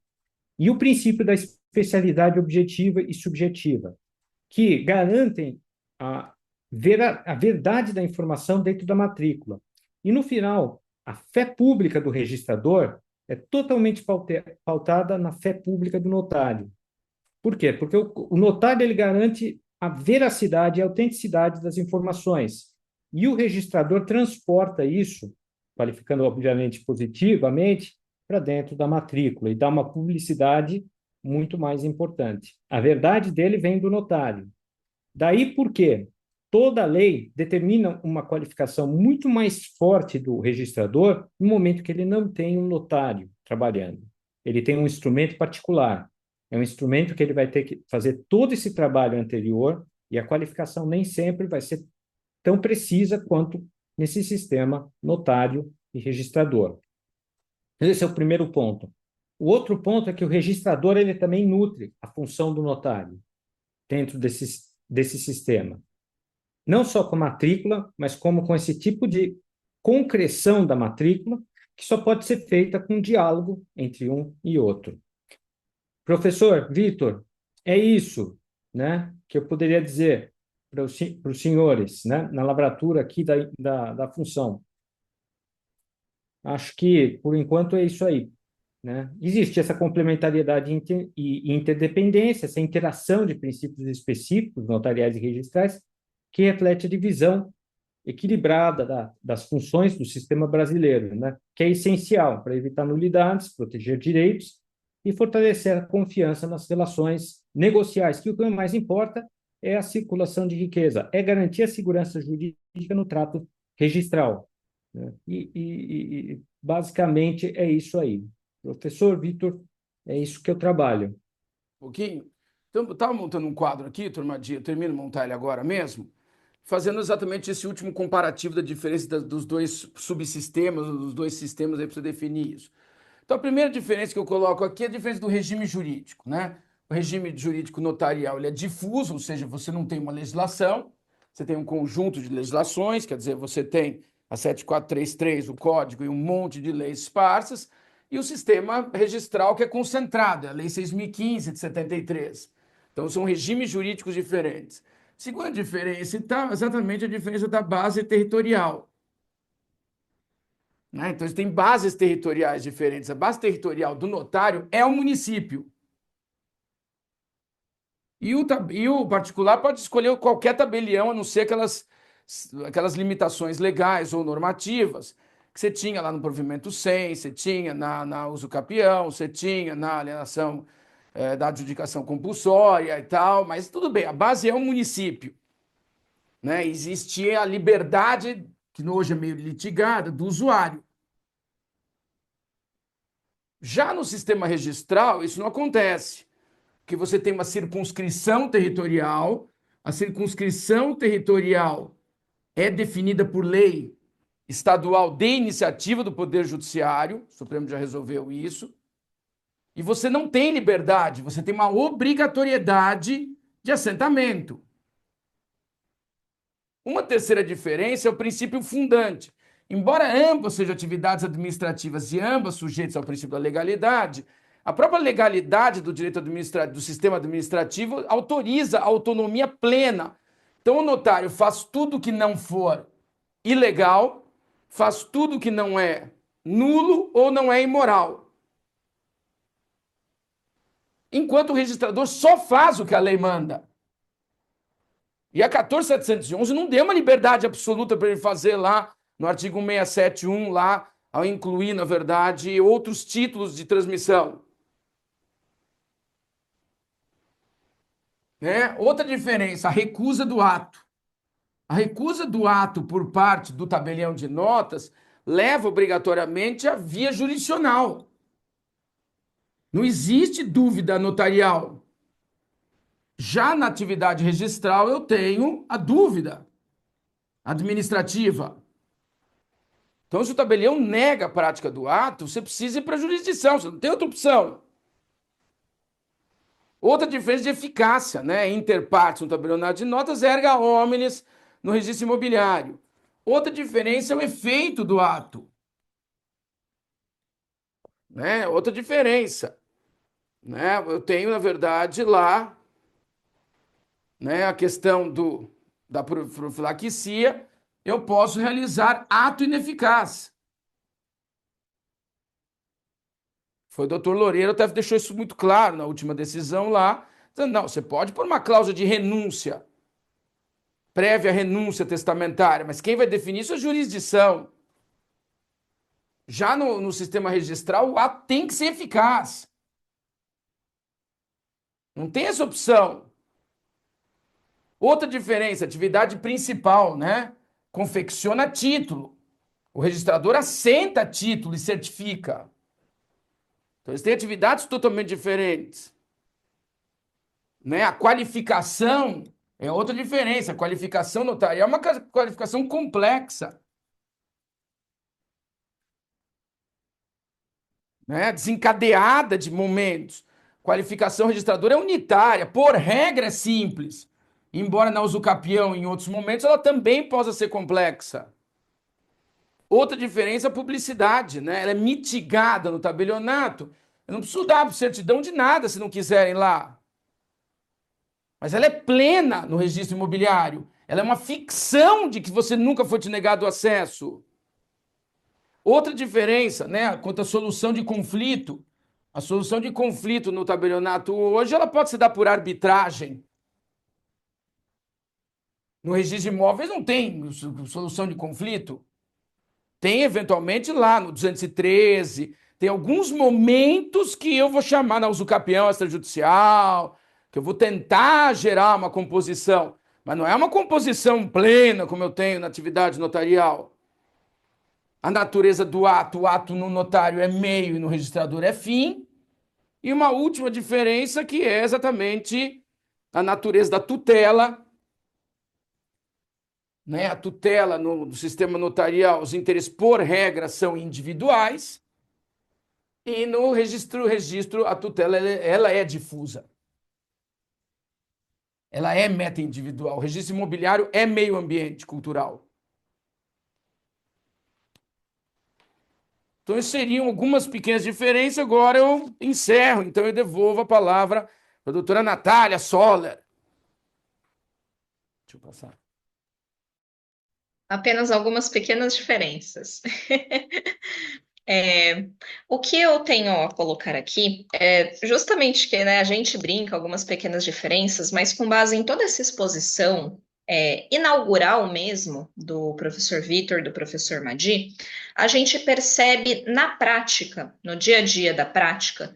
E o princípio da especialidade objetiva e subjetiva, que garantem a verdade da informação dentro da matrícula. E, no final, a fé pública do registrador é totalmente pautada na fé pública do notário. Por quê? Porque o notário ele garante a veracidade e a autenticidade das informações. E o registrador transporta isso, qualificando obviamente positivamente, para dentro da matrícula e dá uma publicidade muito mais importante. A verdade dele vem do notário. Daí por quê? Toda lei determina uma qualificação muito mais forte do registrador no momento que ele não tem um notário trabalhando. Ele tem um instrumento particular. É um instrumento que ele vai ter que fazer todo esse trabalho anterior e a qualificação nem sempre vai ser tão precisa quanto nesse sistema notário e registrador. Esse é o primeiro ponto. O outro ponto é que o registrador ele também nutre a função do notário dentro desse sistema. Não só com a matrícula, mas como com esse tipo de concreção da matrícula, que só pode ser feita com diálogo entre um e outro. Professor Vitor, é isso, né, que eu poderia dizer para os senhores, né, na lavratura aqui da função. Acho que, por enquanto, é isso aí. Né? Existe essa complementariedade e interdependência, essa interação de princípios específicos, notariais e registrais, que reflete a divisão equilibrada das funções do sistema brasileiro, né? Que é essencial para evitar nulidades, proteger direitos e fortalecer a confiança nas relações negociais, que o que mais importa é a circulação de riqueza, é garantir a segurança jurídica no trato registral. Né? Basicamente é isso aí. Professor Vitor, é isso que eu trabalho. Um pouquinho. Então, eu estava montando um quadro aqui, turmadinha, eu termino de montar ele agora mesmo, fazendo exatamente esse último comparativo da diferença dos dois subsistemas, dos dois sistemas aí para você definir isso. Então, a primeira diferença que eu coloco aqui é a diferença do regime jurídico, né? O regime jurídico notarial ele é difuso, ou seja, você não tem uma legislação, você tem um conjunto de legislações, quer dizer, você tem a 7433, o código e um monte de leis esparsas, e o sistema registral que é concentrado, é a Lei 6.015 de 73. Então, são regimes jurídicos diferentes. Segunda diferença, então, exatamente a diferença da base territorial. Né? Então, tem bases territoriais diferentes. A base territorial do notário é o município. E o particular pode escolher qualquer tabelião, a não ser aquelas limitações legais ou normativas que você tinha lá no provimento 100, você tinha na uso capião, você tinha na alienação da adjudicação compulsória e tal, mas tudo bem, a base é o município. Né? Existia a liberdade, que hoje é meio litigada, do usuário. Já no sistema registral, isso não acontece, porque você tem uma circunscrição territorial, a circunscrição territorial é definida por lei estadual de iniciativa do Poder Judiciário, o Supremo já resolveu isso, e você não tem liberdade, você tem uma obrigatoriedade de assentamento. Uma terceira diferença é o princípio fundante. Embora ambas sejam atividades administrativas e ambas sujeitas ao princípio da legalidade, a própria legalidade do direito administrativo, do sistema administrativo, autoriza a autonomia plena. Então, o notário faz tudo que não for ilegal, faz tudo que não é nulo ou não é imoral. Enquanto o registrador só faz o que a lei manda. E a 14.711 não deu uma liberdade absoluta para ele fazer lá no artigo 167.1, lá, ao incluir, na verdade, outros títulos de transmissão. Né? Outra diferença, a recusa do ato. A recusa do ato por parte do tabelião de notas leva obrigatoriamente à via jurisdicional. Não existe dúvida notarial. Já na atividade registral eu tenho a dúvida administrativa. Então, se o tabelião nega a prática do ato, você precisa ir para a jurisdição, você não tem outra opção. Outra diferença de eficácia, né? Inter partes no tabelião de notas, erga omnes no registro imobiliário. Outra diferença é o efeito do ato. Né? Outra diferença. Né? Eu tenho, na verdade, lá, né, a questão da profilaxia, eu posso realizar ato ineficaz. Foi o doutor Loureiro, até deixou isso muito claro na última decisão lá, Não, você pode pôr uma cláusula de renúncia, prévia renúncia testamentária, mas quem vai definir isso é a jurisdição. Já no sistema registral, o ato tem que ser eficaz. Não tem essa opção. Outra diferença, atividade principal, né? Confecciona título. O registrador assenta título e certifica. Então, eles têm atividades totalmente diferentes. Né? A qualificação é outra diferença. A qualificação notarial é uma qualificação complexa. Né? Desencadeada de momentos. Qualificação registradora é unitária, por regra é simples. Embora na usucapião, em outros momentos, ela também possa ser complexa. Outra diferença é a publicidade, né? Ela é mitigada no tabelionato. Eu não preciso dar certidão de nada se não quiserem lá. Mas ela é plena no registro imobiliário. Ela é uma ficção de que você nunca foi te negado acesso. Outra diferença, né, quanto à solução de conflito. A solução de conflito no tabelionato hoje, ela pode se dar por arbitragem. No registro de imóveis não tem solução de conflito. Tem, eventualmente, lá no 213, tem alguns momentos que eu vou chamar na usucapião extrajudicial, que eu vou tentar gerar uma composição, mas não é uma composição plena, como eu tenho na atividade notarial. A natureza do ato, o ato no notário é meio e no registrador é fim. E uma última diferença que é exatamente a natureza da tutela, né? A tutela no sistema notarial, os interesses por regra são individuais, e no registro a tutela ela é difusa. Ela é meta individual. O registro imobiliário é meio ambiente cultural. Então, essas seriam algumas pequenas diferenças. Agora eu encerro, então eu devolvo a palavra para a doutora Natália Soller. Deixa eu passar. Apenas algumas pequenas diferenças. O que eu tenho a colocar aqui é justamente que, né, a gente brinca algumas pequenas diferenças, mas com base em toda essa exposição inaugural mesmo do professor Vitor, do professor Madi, a gente percebe na prática, no dia a dia da prática,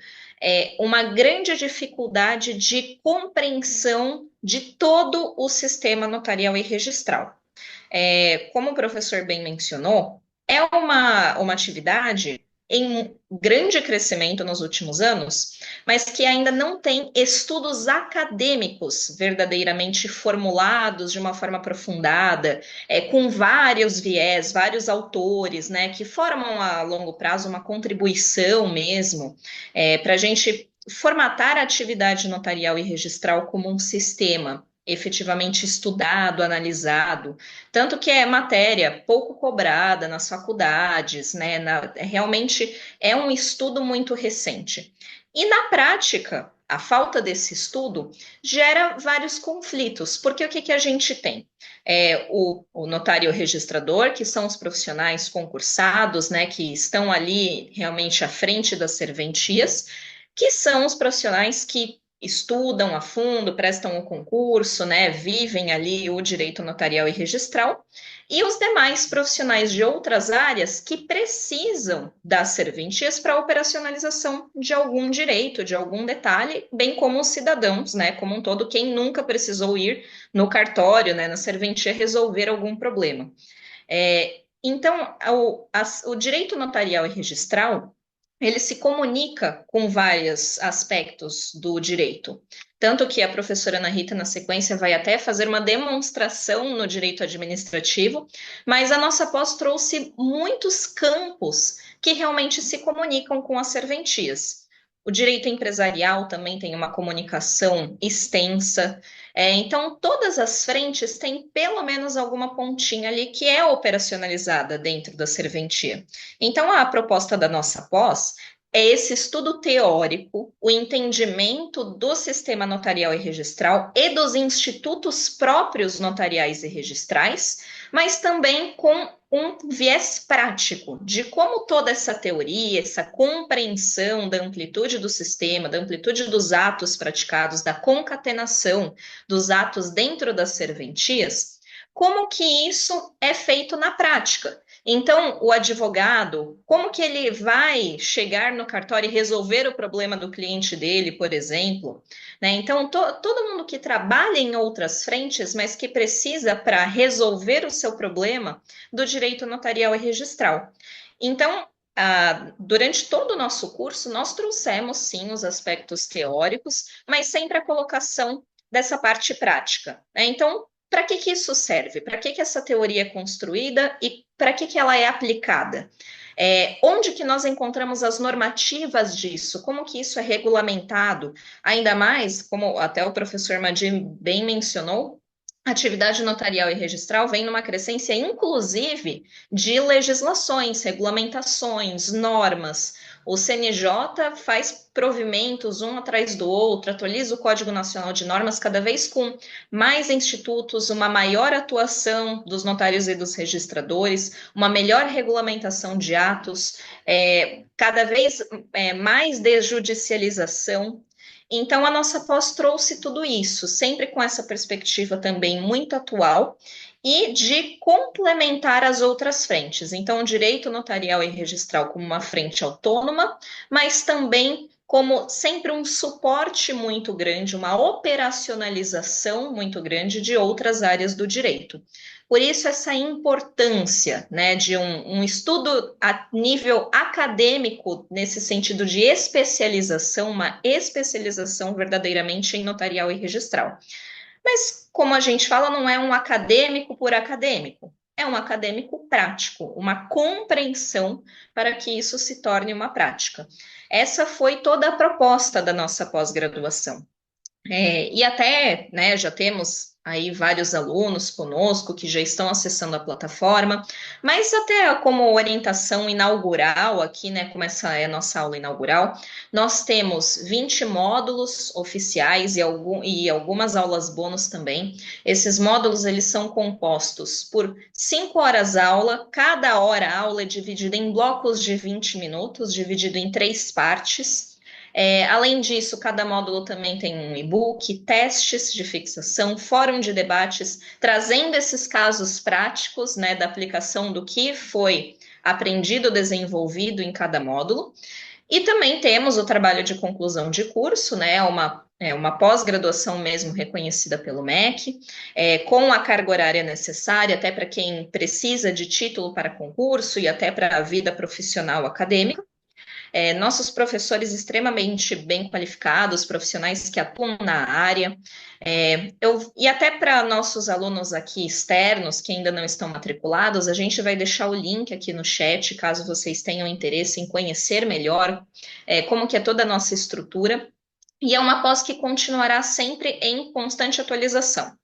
uma grande dificuldade de compreensão de todo o sistema notarial e registral. Como o professor bem mencionou, é uma atividade em grande crescimento nos últimos anos, mas que ainda não tem estudos acadêmicos verdadeiramente formulados de uma forma aprofundada, com vários viés, vários autores, né, que formam a longo prazo uma contribuição mesmo, para a gente formatar a atividade notarial e registral como um sistema efetivamente estudado, analisado, tanto que é matéria pouco cobrada nas faculdades, né? Realmente é um estudo muito recente. E na prática, a falta desse estudo gera vários conflitos, porque o que a gente tem? O notário registrador, que são os profissionais concursados, né, que estão ali realmente à frente das serventias, que são os profissionais que estudam a fundo, prestam o concurso, né, vivem ali o direito notarial e registral, e os demais profissionais de outras áreas que precisam das serventias para a operacionalização de algum direito, de algum detalhe, bem como os cidadãos, né, como um todo, quem nunca precisou ir no cartório, né, na serventia, resolver algum problema. Então, o direito notarial e registral, ele se comunica com vários aspectos do direito. Tanto que a professora Ana Rita, na sequência, vai até fazer uma demonstração no direito administrativo, mas a nossa pós trouxe muitos campos que realmente se comunicam com as serventias. O direito empresarial também tem uma comunicação extensa. Então, todas as frentes têm pelo menos alguma pontinha ali que é operacionalizada dentro da serventia. Então, a proposta da nossa pós é esse estudo teórico, o entendimento do sistema notarial e registral e dos institutos próprios notariais e registrais, mas também com um viés prático de como toda essa teoria, essa compreensão da amplitude do sistema, da amplitude dos atos praticados, da concatenação dos atos dentro das serventias, como que isso é feito na prática. Então, o advogado, como que ele vai chegar no cartório e resolver o problema do cliente dele, por exemplo? Né? Então, todo mundo que trabalha em outras frentes, mas que precisa para resolver o seu problema do direito notarial e registral. Então, durante todo o nosso curso, nós trouxemos, sim, os aspectos teóricos, mas sempre a colocação dessa parte prática. Né? Então, para que isso serve? Para que essa teoria é construída e para que ela é aplicada? Onde que nós encontramos as normativas disso? Como que isso é regulamentado? Ainda mais, como até o professor Madim bem mencionou, a atividade notarial e registral vem numa crescência, inclusive, de legislações, regulamentações, normas. O CNJ faz provimentos um atrás do outro, atualiza o Código Nacional de Normas cada vez com mais institutos, uma maior atuação dos notários e dos registradores, uma melhor regulamentação de atos, cada vez mais desjudicialização. Então, a nossa pós trouxe tudo isso, sempre com essa perspectiva também muito atual e de complementar as outras frentes. Então, o direito notarial e registral como uma frente autônoma, mas também como sempre um suporte muito grande, uma operacionalização muito grande de outras áreas do direito. Por isso, essa importância, né, de um estudo a nível acadêmico, nesse sentido de especialização, uma especialização verdadeiramente em notarial e registral. Mas, como a gente fala, não é um acadêmico por acadêmico, é um acadêmico prático, uma compreensão para que isso se torne uma prática. Essa foi toda a proposta da nossa pós-graduação. E até, né, já temos aí vários alunos conosco que já estão acessando a plataforma, mas até como orientação inaugural aqui, né, como essa é a nossa aula inaugural, nós temos 20 módulos oficiais e algumas aulas bônus também. Esses módulos, eles são compostos por 5 horas aula, cada hora aula é dividida em blocos de 20 minutos, dividido em 3 partes. Além disso, cada módulo também tem um e-book, testes de fixação, fórum de debates, trazendo esses casos práticos, né, da aplicação do que foi aprendido, desenvolvido em cada módulo. E também temos o trabalho de conclusão de curso, né, uma pós-graduação mesmo reconhecida pelo MEC, com a carga horária necessária, até para quem precisa de título para concurso e até para a vida profissional acadêmica. Nossos professores extremamente bem qualificados, profissionais que atuam na área, e até para nossos alunos aqui externos, que ainda não estão matriculados, a gente vai deixar o link aqui no chat, caso vocês tenham interesse em conhecer melhor como que é toda a nossa estrutura, e é uma pós que continuará sempre em constante atualização.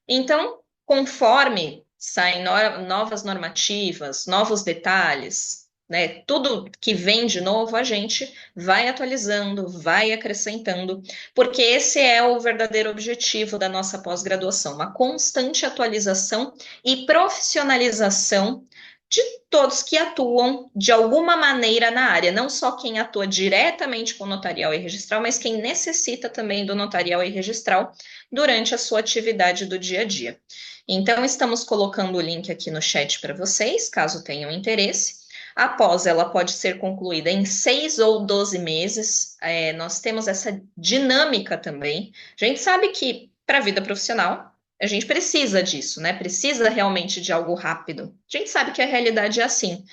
Então, conforme saem novas normativas, novos detalhes, né, tudo que vem de novo, a gente vai atualizando, vai acrescentando, porque esse é o verdadeiro objetivo da nossa pós-graduação, uma constante atualização e profissionalização de todos que atuam de alguma maneira na área, não só quem atua diretamente com notarial e registral, mas quem necessita também do notarial e registral durante a sua atividade do dia a dia. Então, estamos colocando o link aqui no chat para vocês, caso tenham interesse. A pós, ela pode ser concluída em 6 ou 12 meses. Nós temos essa dinâmica também. A gente sabe que, para a vida profissional, a gente precisa disso, né? Precisa realmente de algo rápido. A gente sabe que a realidade é assim.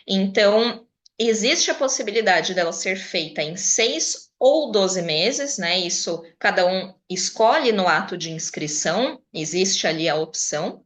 Então, existe a possibilidade dela ser feita em 6 ou 12 meses, né? Isso cada um escolhe no ato de inscrição, existe ali a opção.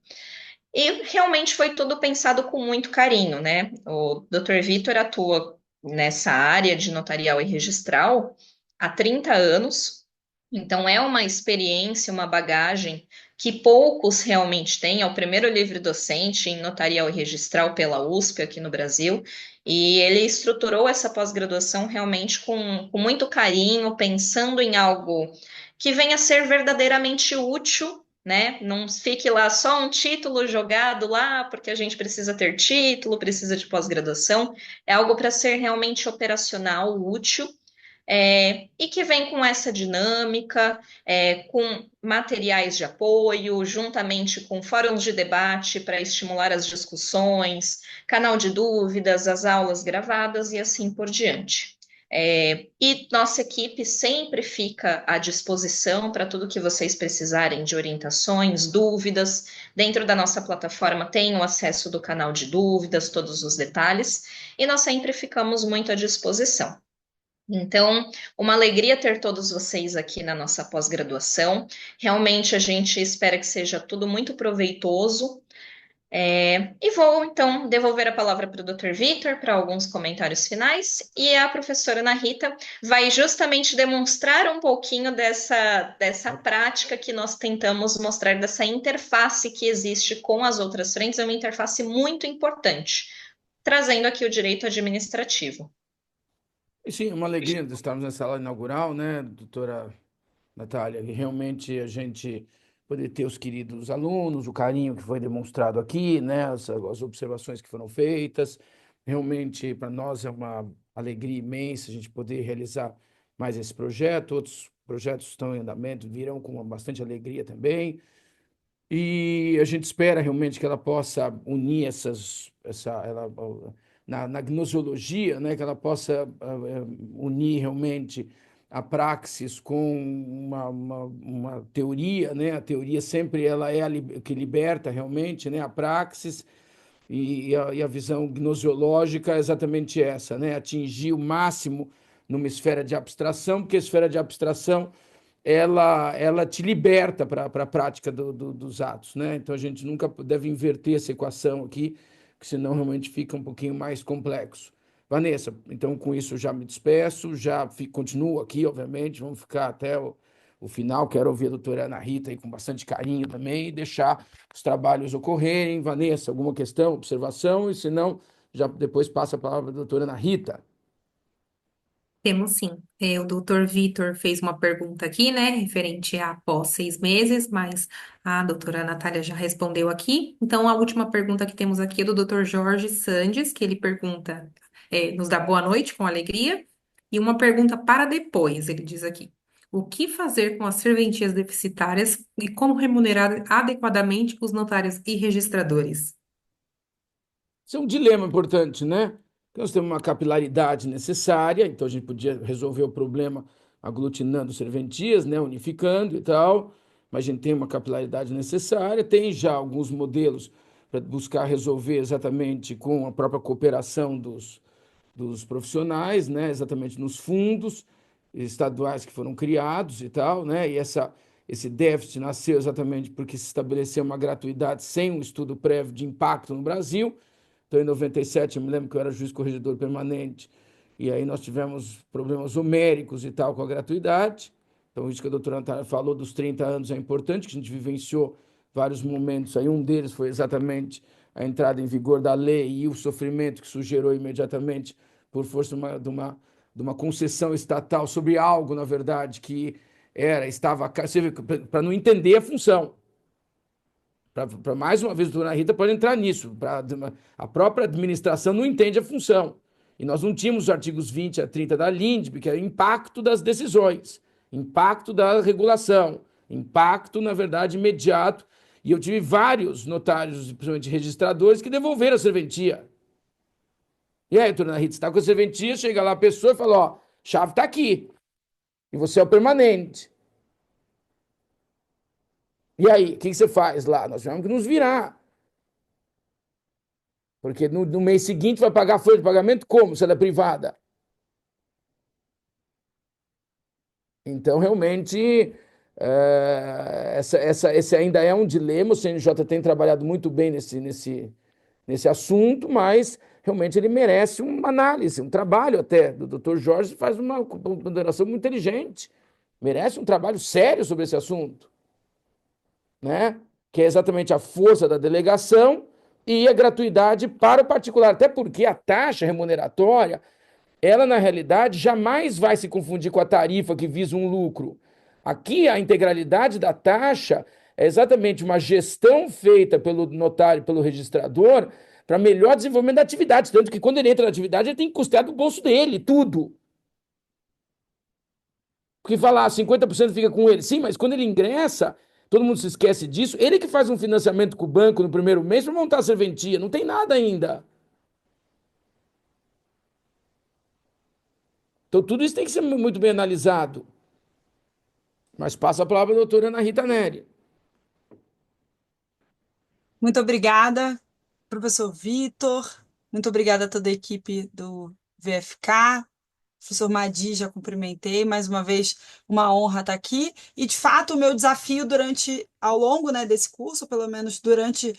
E realmente foi tudo pensado com muito carinho, né? O Dr. Vitor atua nessa área de notarial e registral há 30 anos, então é uma experiência, uma bagagem que poucos realmente têm. É o primeiro livre docente em notarial e registral pela USP aqui no Brasil, e ele estruturou essa pós-graduação realmente com muito carinho, pensando em algo que venha a ser verdadeiramente útil né? Não fique lá só um título jogado lá, porque a gente precisa ter título, precisa de pós-graduação. É algo para ser realmente operacional, útil, e que vem com essa dinâmica, com materiais de apoio, juntamente com fóruns de debate para estimular as discussões, canal de dúvidas, as aulas gravadas e assim por diante. E nossa equipe sempre fica à disposição para tudo que vocês precisarem de orientações, dúvidas. Dentro da nossa plataforma tem o acesso do canal de dúvidas, todos os detalhes, e nós sempre ficamos muito à disposição. Então, uma alegria ter todos vocês aqui na nossa pós-graduação. Realmente a gente espera que seja tudo muito proveitoso. E vou, então, devolver a palavra para o Dr. Vitor para alguns comentários finais, e a professora Ana Rita vai justamente demonstrar um pouquinho dessa prática que nós tentamos mostrar, dessa interface que existe com as outras frentes, é uma interface muito importante, trazendo aqui o direito administrativo. E sim, é uma alegria de estarmos nessa aula inaugural, né, doutora Natália, e realmente a gente poder ter os queridos alunos, o carinho que foi demonstrado aqui, né, as observações que foram feitas. Realmente, para nós é uma alegria imensa a gente poder realizar mais esse projeto. Outros projetos estão em andamento, virão com bastante alegria também. E a gente espera realmente que ela possa unir na gnoseologia, né, que ela possa unir realmente a praxis com uma teoria, né? A teoria sempre ela é que liberta realmente, né? A praxis e a visão gnoseológica é exatamente essa, né? Atingir o máximo numa esfera de abstração, porque a esfera de abstração ela te liberta para a prática dos atos, né? Então a gente nunca deve inverter essa equação aqui, porque senão realmente fica um pouquinho mais complexo. Vanessa, então com isso eu já me despeço, continuo aqui, obviamente, vamos ficar até o final. Quero ouvir a doutora Ana Rita aí com bastante carinho também e deixar os trabalhos ocorrerem. Vanessa, alguma questão, observação? E se não, já depois passa a palavra à doutora Ana Rita. Temos sim. O doutor Vitor fez uma pergunta aqui, né, referente a após 6 meses, mas a doutora Natália já respondeu aqui. Então, a última pergunta que temos aqui é do doutor Jorge Sandes, que ele pergunta, nos dá boa noite com alegria, e uma pergunta para depois, ele diz aqui. O que fazer com as serventias deficitárias e como remunerar adequadamente os notários e registradores? Isso é um dilema importante, né? Nós temos uma capilaridade necessária, então a gente podia resolver o problema aglutinando serventias, né? Unificando e tal, mas a gente tem uma capilaridade necessária, tem já alguns modelos para buscar resolver exatamente com a própria cooperação dos profissionais, né? Exatamente nos fundos estaduais que foram criados e tal, né? Esse déficit nasceu exatamente porque se estabeleceu uma gratuidade sem um estudo prévio de impacto no Brasil. Então, em 97, eu me lembro que eu era juiz corregedor permanente, e aí nós tivemos problemas homéricos e tal com a gratuidade. Então, isso que a doutora Natália falou dos 30 anos é importante, que a gente vivenciou vários momentos aí. Um deles foi exatamente a entrada em vigor da lei e o sofrimento que isso gerou imediatamente por força de uma concessão estatal sobre algo, na verdade, que estava para não entender a função. Para mais uma vez, a doutora Rita pode entrar nisso. A própria administração não entende a função. E nós não tínhamos os artigos 20 a 30 da LINDB, que é o impacto das decisões, impacto da regulação, impacto, na verdade, imediato. E eu tive vários notários, principalmente registradores, que devolveram a serventia. E aí, doutora Rita, você está com a serventia, chega lá a pessoa e fala, ó, chave está aqui. E você é o permanente. E aí, o que você faz lá? Nós tivemos que nos virar. Porque no mês seguinte vai pagar a folha de pagamento como? Se ela é privada. Então, realmente, esse ainda é um dilema. O CNJ tem trabalhado muito bem nesse assunto, mas realmente ele merece uma análise, um trabalho até. Do Dr. Jorge faz uma ponderação muito inteligente. Merece um trabalho sério sobre esse assunto, né? Que é exatamente a força da delegação e a gratuidade para o particular. Até porque a taxa remuneratória, ela na realidade jamais vai se confundir com a tarifa que visa um lucro. Aqui a integralidade da taxa, é exatamente uma gestão feita pelo notário, pelo registrador, para melhor desenvolvimento da atividade. Tanto que quando ele entra na atividade, ele tem que custear do bolso dele, tudo. Porque falar 50% fica com ele. Sim, mas quando ele ingressa, todo mundo se esquece disso. Ele que faz um financiamento com o banco no primeiro mês para montar a serventia. Não tem nada ainda. Então tudo isso tem que ser muito bem analisado. Mas passo a palavra à doutora Ana Rita Neri. Muito obrigada, professor Vitor. Muito obrigada a toda a equipe do VFK. Professor Madi, já cumprimentei, mais uma vez uma honra estar aqui. E, de fato, o meu desafio ao longo, né, desse curso, pelo menos durante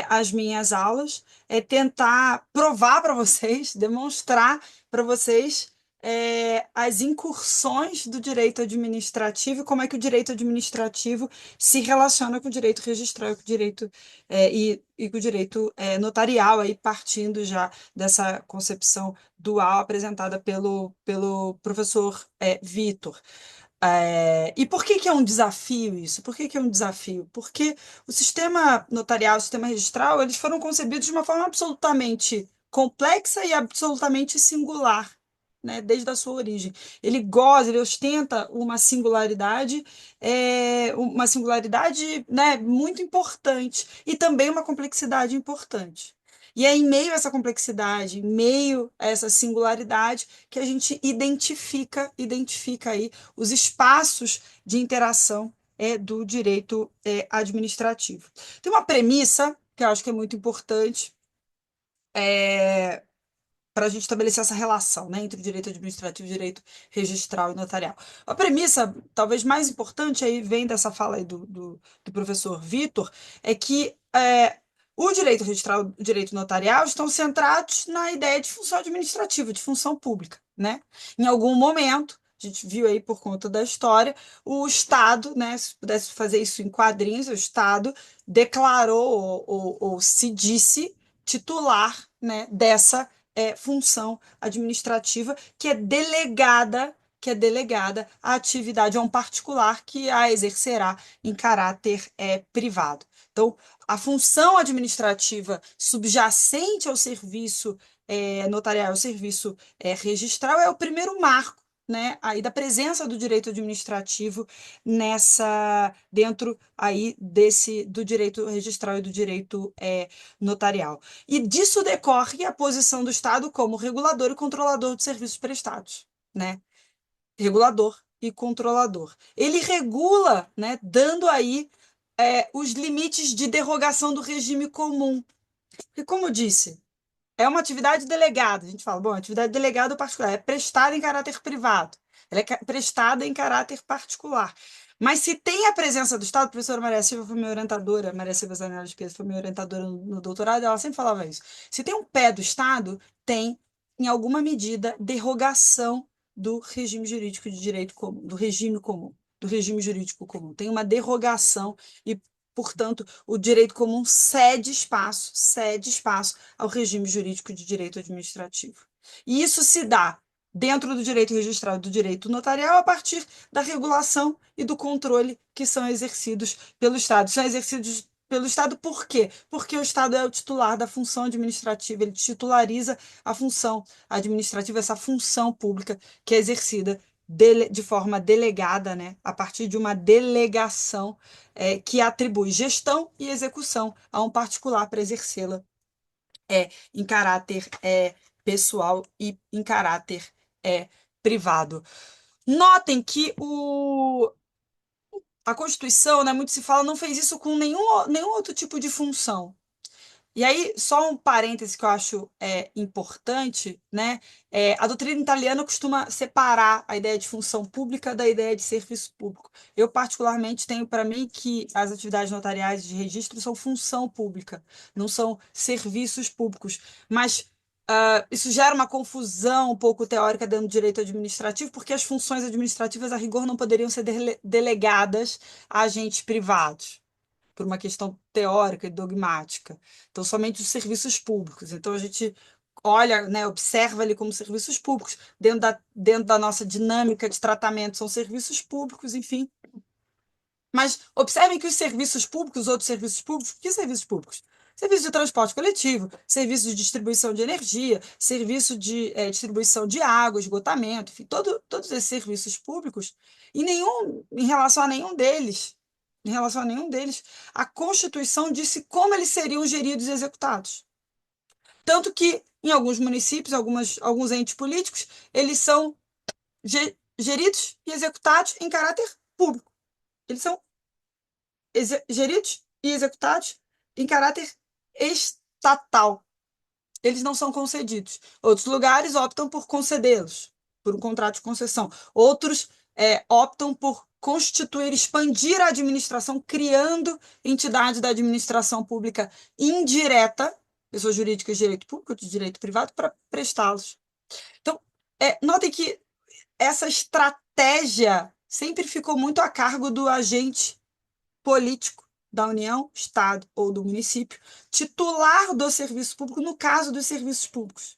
as minhas aulas, é tentar provar para vocês, demonstrar para vocês as incursões do direito administrativo e como é que o direito administrativo se relaciona com o direito registral e com o direito, e com o direito notarial, aí partindo já dessa concepção dual apresentada pelo professor Vitor. E por que que é um desafio isso? Por que que é um desafio? Porque o sistema notarial, o sistema registral, eles foram concebidos de uma forma absolutamente complexa e absolutamente singular, né, desde a sua origem. Ele ostenta uma singularidade, né, muito importante e também uma complexidade importante. E é em meio a essa complexidade, em meio a essa singularidade, que a gente identifica aí os espaços de interação do direito administrativo. Tem uma premissa que eu acho que é muito importante para a gente estabelecer essa relação, né, entre o direito administrativo, o direito registral e notarial. A premissa, talvez mais importante, aí vem dessa fala aí do professor Vitor, é que o direito registral e o direito notarial estão centrados na ideia de função administrativa, de função pública, né? Em algum momento, a gente viu aí por conta da história, o Estado, né, se pudesse fazer isso em quadrinhos, o Estado declarou ou se disse titular, né, dessa função administrativa que é delegada à atividade a um particular que a exercerá em caráter privado. Então, a função administrativa subjacente ao serviço notarial, ao serviço registral, é o primeiro marco, né, aí da presença do direito administrativo dentro aí do direito registral e do direito notarial. E disso decorre a posição do Estado como regulador e controlador de serviços prestados, né? Regulador e controlador. Ele regula, né, dando aí os limites de derrogação do regime comum. Porque, como eu disse, é uma atividade delegada. A gente fala, bom, atividade delegada ou particular, é prestada em caráter privado, ela é prestada em caráter particular. Mas se tem a presença do Estado, a professora Maria Silva foi minha orientadora, Maria Silva Zanella de Pedro foi minha orientadora no doutorado, ela sempre falava isso. Se tem um pé do Estado, tem, em alguma medida, derrogação do regime jurídico de direito comum, do regime comum, do regime jurídico comum. Tem uma derrogação e, portanto, o direito comum cede espaço ao regime jurídico de direito administrativo. E isso se dá dentro do direito registral e do direito notarial a partir da regulação e do controle que são exercidos pelo Estado. São exercidos pelo Estado por quê? Porque o Estado é o titular da função administrativa, ele titulariza a função administrativa, essa função pública que é exercida de forma delegada, né, a partir de uma delegação que atribui gestão e execução a um particular para exercê-la em caráter pessoal e em caráter privado. Notem que a Constituição, né, muito se fala, não fez isso com nenhum outro tipo de função. E aí, só um parêntese que eu acho importante, né? A doutrina italiana costuma separar a ideia de função pública da ideia de serviço público. Eu, particularmente, tenho para mim que as atividades notariais de registro são função pública, não são serviços públicos. Mas isso gera uma confusão um pouco teórica dentro do direito administrativo, porque as funções administrativas, a rigor, não poderiam ser delegadas a agentes privados por uma questão teórica e dogmática. Então, somente os serviços públicos. Então, a gente olha, né, observa ali como serviços públicos. Dentro da nossa dinâmica de tratamento, são serviços públicos, enfim. Mas observem que os serviços públicos, outros serviços públicos, que serviços públicos? Serviço de transporte coletivo, serviço de distribuição de energia, serviço de distribuição de água, esgotamento, enfim, todos esses serviços públicos, em relação a nenhum deles, a Constituição disse como eles seriam geridos e executados. Tanto que, em alguns municípios, alguns entes políticos, eles são geridos e executados em caráter público. Eles são geridos e executados em caráter estatal. Eles não são concedidos. Outros lugares optam por concedê-los, por um contrato de concessão. Outros optam por constituir, expandir a administração, criando entidade da administração pública indireta, pessoas jurídicas de direito público, de direito privado, para prestá-los. Então, notem que essa estratégia sempre ficou muito a cargo do agente político da União, Estado ou do município, titular do serviço público, no caso dos serviços públicos.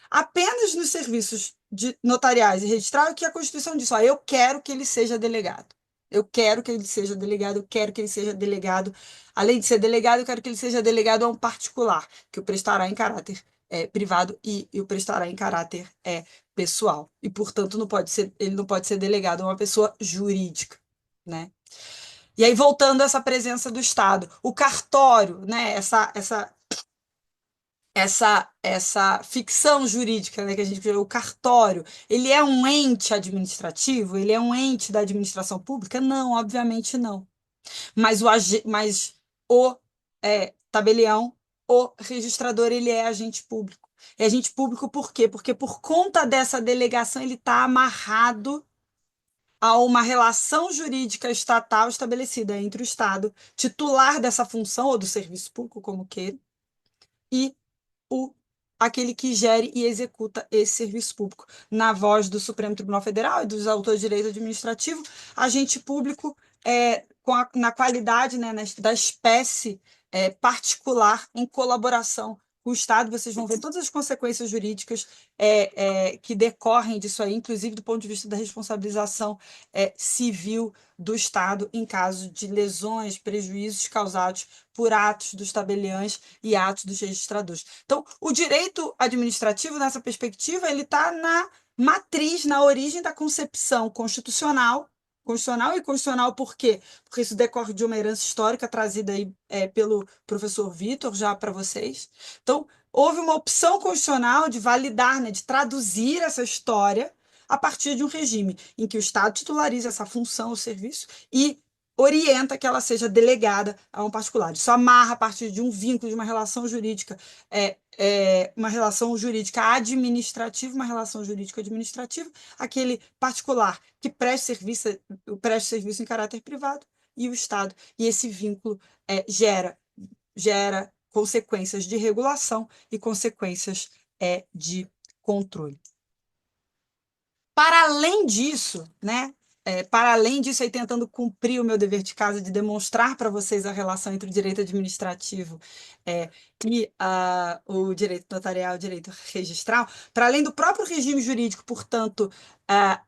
Apenas nos serviços notariais e registrais que a Constituição diz, eu quero que ele seja delegado. Eu quero que ele seja delegado, eu quero que ele seja delegado. Além de ser delegado, eu quero que ele seja delegado a um particular, que o prestará em caráter privado e o prestará em caráter pessoal. E, portanto, ele não pode ser delegado a uma pessoa jurídica, né? E aí, voltando a essa presença do Estado, o cartório, né, essa ficção jurídica, né, que a gente o cartório, ele é um ente administrativo? Ele é um ente da administração pública? Não, obviamente não. Mas o tabelião, o registrador, ele é agente público. É agente público por quê? Porque por conta dessa delegação ele está amarrado a uma relação jurídica estatal estabelecida entre o Estado, titular dessa função, ou do serviço público, como queira, e aquele que gere e executa esse serviço público. Na voz do Supremo Tribunal Federal e dos autores de direito administrativo, agente público na qualidade, né, da espécie particular, em colaboração com o Estado. Vocês vão ver todas as consequências jurídicas que decorrem disso aí, inclusive do ponto de vista da responsabilização civil do Estado em caso de lesões, prejuízos causados por atos dos tabeliães e atos dos registradores. Então, o direito administrativo, nessa perspectiva, ele está na matriz, na origem da concepção constitucional e constitucional por quê? Porque isso decorre de uma herança histórica trazida aí pelo professor Vitor, já para vocês. Então, houve uma opção constitucional de validar, né, de traduzir essa história a partir de um regime em que o Estado titulariza essa função, o serviço, e orienta que ela seja delegada a um particular. Isso amarra a partir de um vínculo, de uma relação jurídica, uma relação jurídica administrativa, aquele particular que presta serviço em caráter privado e o Estado. E esse vínculo gera consequências de regulação e consequências de controle. Para além disso, né? Aí tentando cumprir o meu dever de casa de demonstrar para vocês a relação entre o direito administrativo e o direito notarial e o direito registral, para além do próprio regime jurídico, portanto,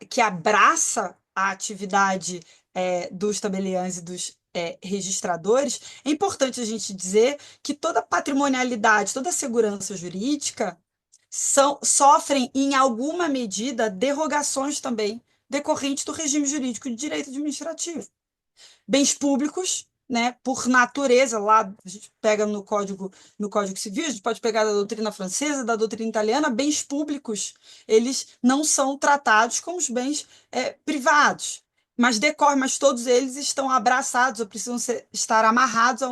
que abraça a atividade dos tabeliães e dos registradores, é importante a gente dizer que toda patrimonialidade, toda segurança jurídica sofrem, em alguma medida, derrogações também decorrentes do regime jurídico de direito administrativo. Bens públicos, né, por natureza, lá a gente pega no Código Civil, a gente pode pegar da doutrina francesa, da doutrina italiana, bens públicos, eles não são tratados como os bens privados, mas todos eles estão abraçados ou precisam estar amarrados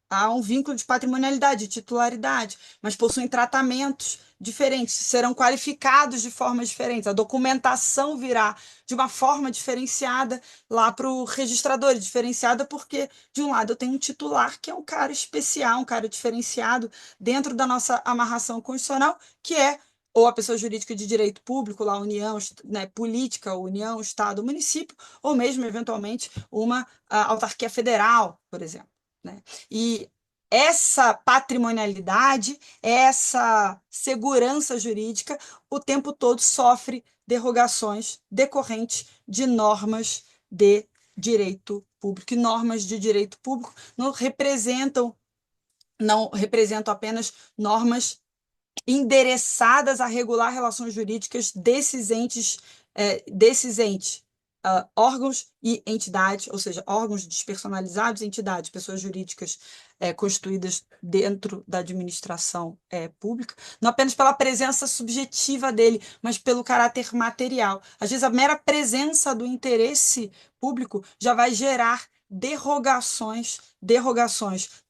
a um vínculo de patrimonialidade, de titularidade, mas possuem tratamentos diferentes, serão qualificados de formas diferentes. A documentação virá de uma forma diferenciada lá para o registrador, diferenciada porque, de um lado, eu tenho um titular que é um cara especial, um cara diferenciado dentro da nossa amarração constitucional, que é ou a pessoa jurídica de direito público, lá, União, né, política, União, Estado, município, ou mesmo, eventualmente, uma autarquia federal, por exemplo. Né? E essa patrimonialidade, essa segurança jurídica, o tempo todo sofre derrogações decorrentes de normas de direito público. E normas de direito público não representam apenas normas endereçadas a regular relações jurídicas desses entes, órgãos e entidades, ou seja, órgãos despersonalizados e entidades, pessoas jurídicas constituídas dentro da administração pública, não apenas pela presença subjetiva dele, mas pelo caráter material. Às vezes, a mera presença do interesse público já vai gerar derrogações,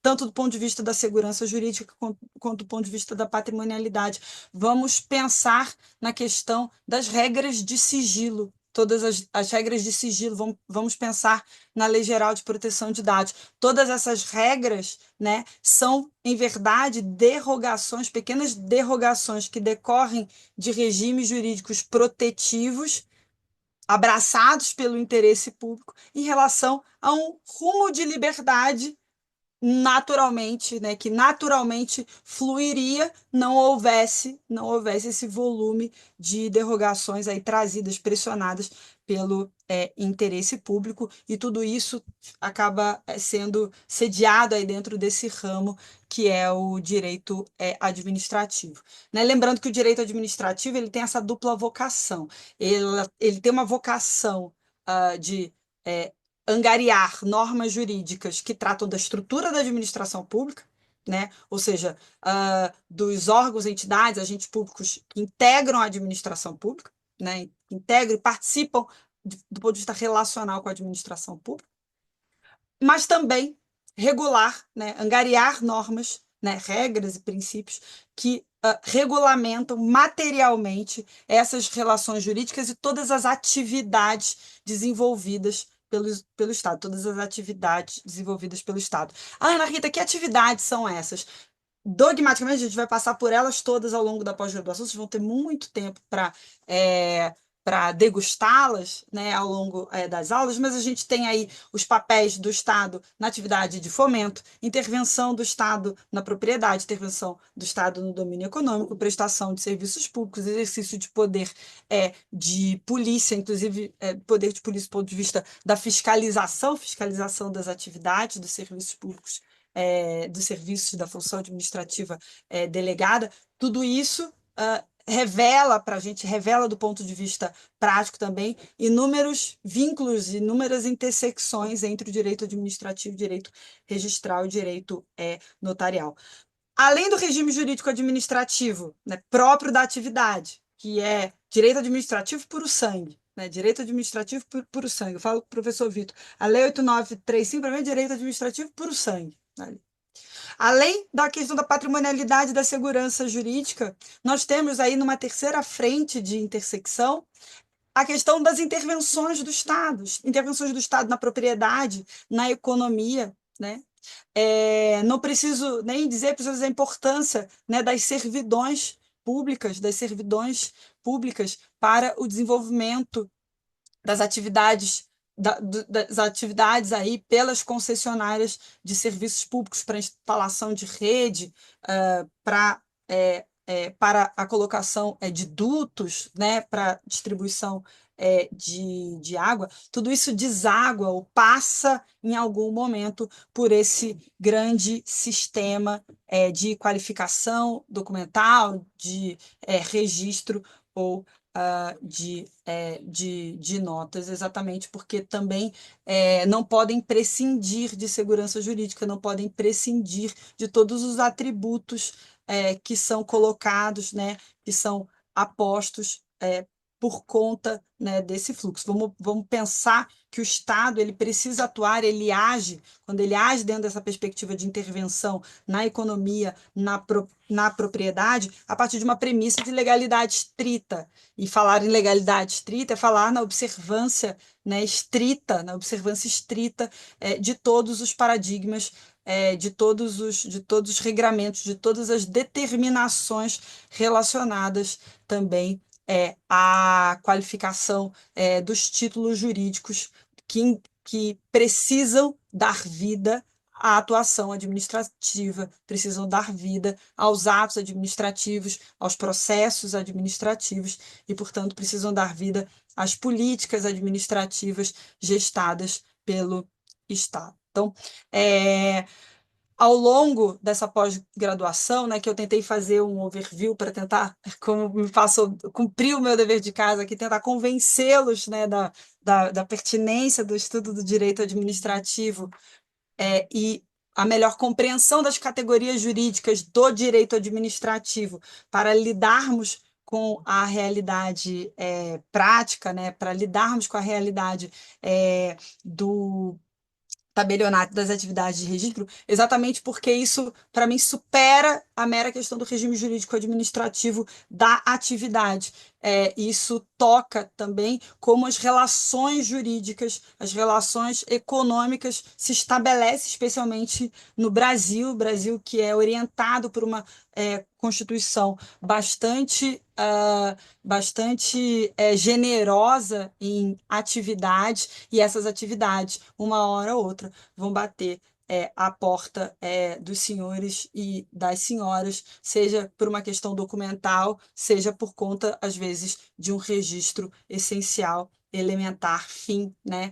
tanto do ponto de vista da segurança jurídica quanto do ponto de vista da patrimonialidade. Vamos pensar na questão das regras de sigilo, todas as regras de sigilo, vamos pensar na Lei Geral de Proteção de Dados. Todas essas regras, né, são, em verdade, derrogações, pequenas derrogações que decorrem de regimes jurídicos protetivos, abraçados pelo interesse público, em relação a um rumo de liberdade naturalmente, né, que naturalmente fluiria, não houvesse esse volume de derrogações aí trazidas, pressionadas pelo interesse público, e tudo isso acaba sendo sediado aí dentro desse ramo que é o direito administrativo. Né? Lembrando que o direito administrativo ele tem essa dupla vocação. Ele tem uma vocação de angariar normas jurídicas que tratam da estrutura da administração pública, né? Ou seja, dos órgãos, entidades, agentes públicos que integram a administração pública, né? Integram e participam do ponto de vista relacional com a administração pública, mas também regular, né? Angariar normas, né? Regras e princípios que regulamentam materialmente essas relações jurídicas e todas as atividades desenvolvidas pelo Estado, todas as atividades desenvolvidas pelo Estado. Ana Rita, que atividades são essas? Dogmaticamente, a gente vai passar por elas todas ao longo da pós-graduação, vocês vão ter muito tempo para degustá-las, né, ao longo das aulas, mas a gente tem aí os papéis do Estado na atividade de fomento, intervenção do Estado na propriedade, intervenção do Estado no domínio econômico, prestação de serviços públicos, exercício de poder de polícia, inclusive poder de polícia do ponto de vista da fiscalização das atividades dos serviços públicos, dos serviços da função administrativa delegada. Tudo isso revela para a gente, revela do ponto de vista prático também, inúmeros vínculos, inúmeras intersecções entre o direito administrativo, o direito registral e o direito notarial. Além do regime jurídico administrativo, né, próprio da atividade, que é direito administrativo puro sangue, né, direito administrativo puro sangue. Eu falo com o professor Vitor, a Lei 8935 para mim é direito administrativo puro sangue. Né? Além da questão da patrimonialidade da segurança jurídica, nós temos aí numa terceira frente de intersecção a questão das intervenções do Estado na propriedade, na economia, né? Não preciso nem dizer a importância, né, das servidões públicas, para o desenvolvimento das atividades aí pelas concessionárias de serviços públicos para instalação de rede, para a colocação de dutos, né, para distribuição de água. Tudo isso deságua ou passa em algum momento por esse grande sistema de qualificação documental, de registro ou de notas, exatamente porque também não podem prescindir de segurança jurídica, não podem prescindir de todos os atributos que são colocados, né, que são apostos por conta, né, desse fluxo. Vamos pensar que o Estado ele precisa atuar, quando ele age dentro dessa perspectiva de intervenção na economia, na propriedade, a partir de uma premissa de legalidade estrita. E falar em legalidade estrita é falar na observância, né, estrita de todos os paradigmas, de todos os regramentos, de todas as determinações relacionadas também à qualificação dos títulos jurídicos que precisam dar vida à atuação administrativa, precisam dar vida aos atos administrativos, aos processos administrativos e, portanto, precisam dar vida às políticas administrativas gestadas pelo Estado. Então, é, ao longo dessa pós-graduação, né, que eu tentei fazer um overview para tentar, como me faço, cumprir o meu dever de casa aqui, tentar convencê-los, né, da pertinência do estudo do direito administrativo e a melhor compreensão das categorias jurídicas do direito administrativo para lidarmos com a realidade prática, né, para lidarmos com a realidade do tabelionato das atividades de registro, exatamente porque isso, para mim, supera a mera questão do regime jurídico administrativo da atividade. Isso toca também como as relações jurídicas, as relações econômicas se estabelecem, especialmente no Brasil que é orientado por uma Constituição bastante generosa em atividades, e essas atividades, uma hora ou outra, vão bater à porta dos senhores e das senhoras, seja por uma questão documental, seja por conta, às vezes, de um registro essencial, elementar, fim, né?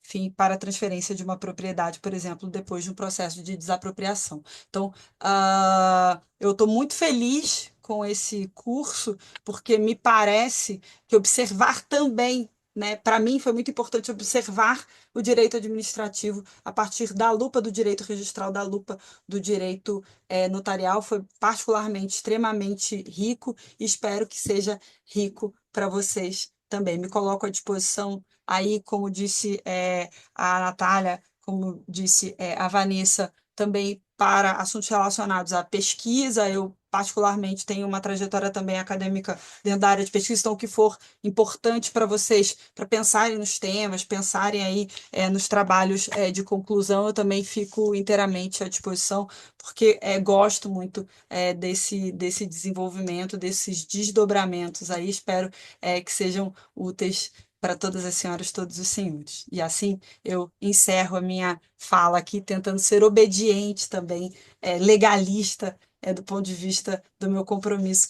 Fim para a transferência de uma propriedade, por exemplo, depois de um processo de desapropriação. Então, eu estou muito feliz com esse curso, porque me parece que observar também, né, para mim foi muito importante observar o direito administrativo a partir da lupa do direito registral, da lupa do direito notarial, foi particularmente extremamente rico e espero que seja rico para vocês também. Me coloco à disposição aí, como disse a Natália, como disse a Vanessa, também para assuntos relacionados à pesquisa. Eu, particularmente, tenho uma trajetória também acadêmica dentro da área de pesquisa, então, o que for importante para vocês, para pensarem nos temas, pensarem aí nos trabalhos de conclusão, eu também fico inteiramente à disposição, porque gosto muito desse desenvolvimento, desses desdobramentos aí, espero que sejam úteis para todas as senhoras, todos os senhores. E assim eu encerro a minha fala aqui, tentando ser obediente também, legalista, do ponto de vista do meu compromisso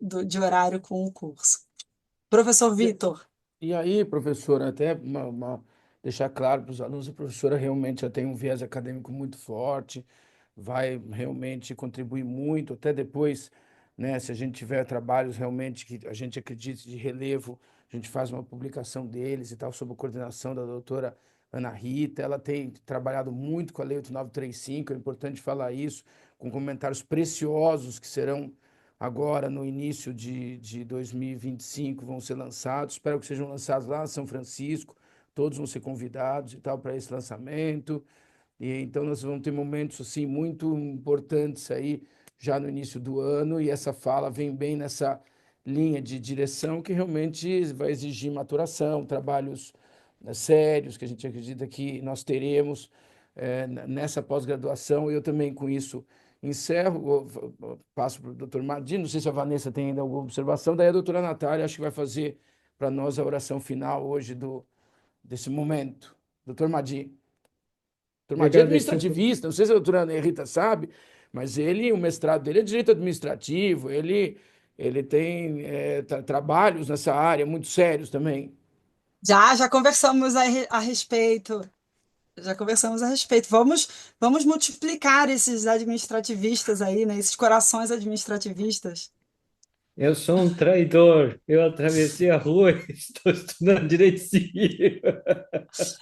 de horário com o curso. Professor Vitor. E aí, professora, até deixar claro para os alunos, a professora realmente já tem um viés acadêmico muito forte, vai realmente contribuir muito, até depois, né, se a gente tiver trabalhos realmente que a gente acredite de relevo, a gente faz uma publicação deles e tal, sob a coordenação da doutora Ana Rita. Ela tem trabalhado muito com a Lei 8935, é importante falar isso, com comentários preciosos que serão agora no início de 2025 vão ser lançados. Espero que sejam lançados lá em São Francisco. Todos vão ser convidados e tal para esse lançamento. E então nós vamos ter momentos assim muito importantes aí já no início do ano, e essa fala vem bem nessa linha de direção que realmente vai exigir maturação, trabalhos sérios que a gente acredita que nós teremos nessa pós-graduação. Eu também com isso encerro, passo para o doutor Madino, não sei se a Vanessa tem ainda alguma observação, daí a doutora Natália acho que vai fazer para nós a oração final hoje desse momento. Doutor Madino. Doutor Queria Madino é agradecer o administrativista, não sei se a doutora Ana Rita sabe, mas o mestrado dele é direito administrativo, ele tem trabalhos nessa área muito sérios também. Já conversamos a respeito. Já conversamos a respeito. Vamos multiplicar esses administrativistas aí, né? Esses corações administrativistas. Eu sou um traidor. Eu atravessei a rua e estou estudando direito civil.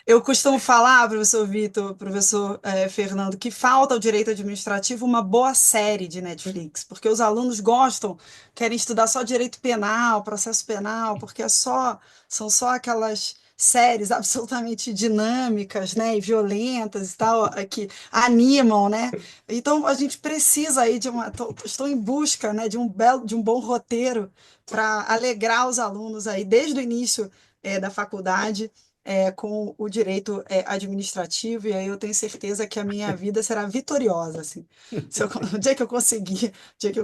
Eu costumo falar, professor Vitor, professor Fernando, que falta ao direito administrativo uma boa série de Netflix, porque os alunos gostam, querem estudar só direito penal, processo penal, porque são só aquelas séries absolutamente dinâmicas, né, e violentas e tal, que animam, né? Então a gente precisa aí estou em busca, né, de um bom roteiro para alegrar os alunos aí desde o início da faculdade com o direito administrativo, e aí eu tenho certeza que a minha vida será vitoriosa, assim. O dia que eu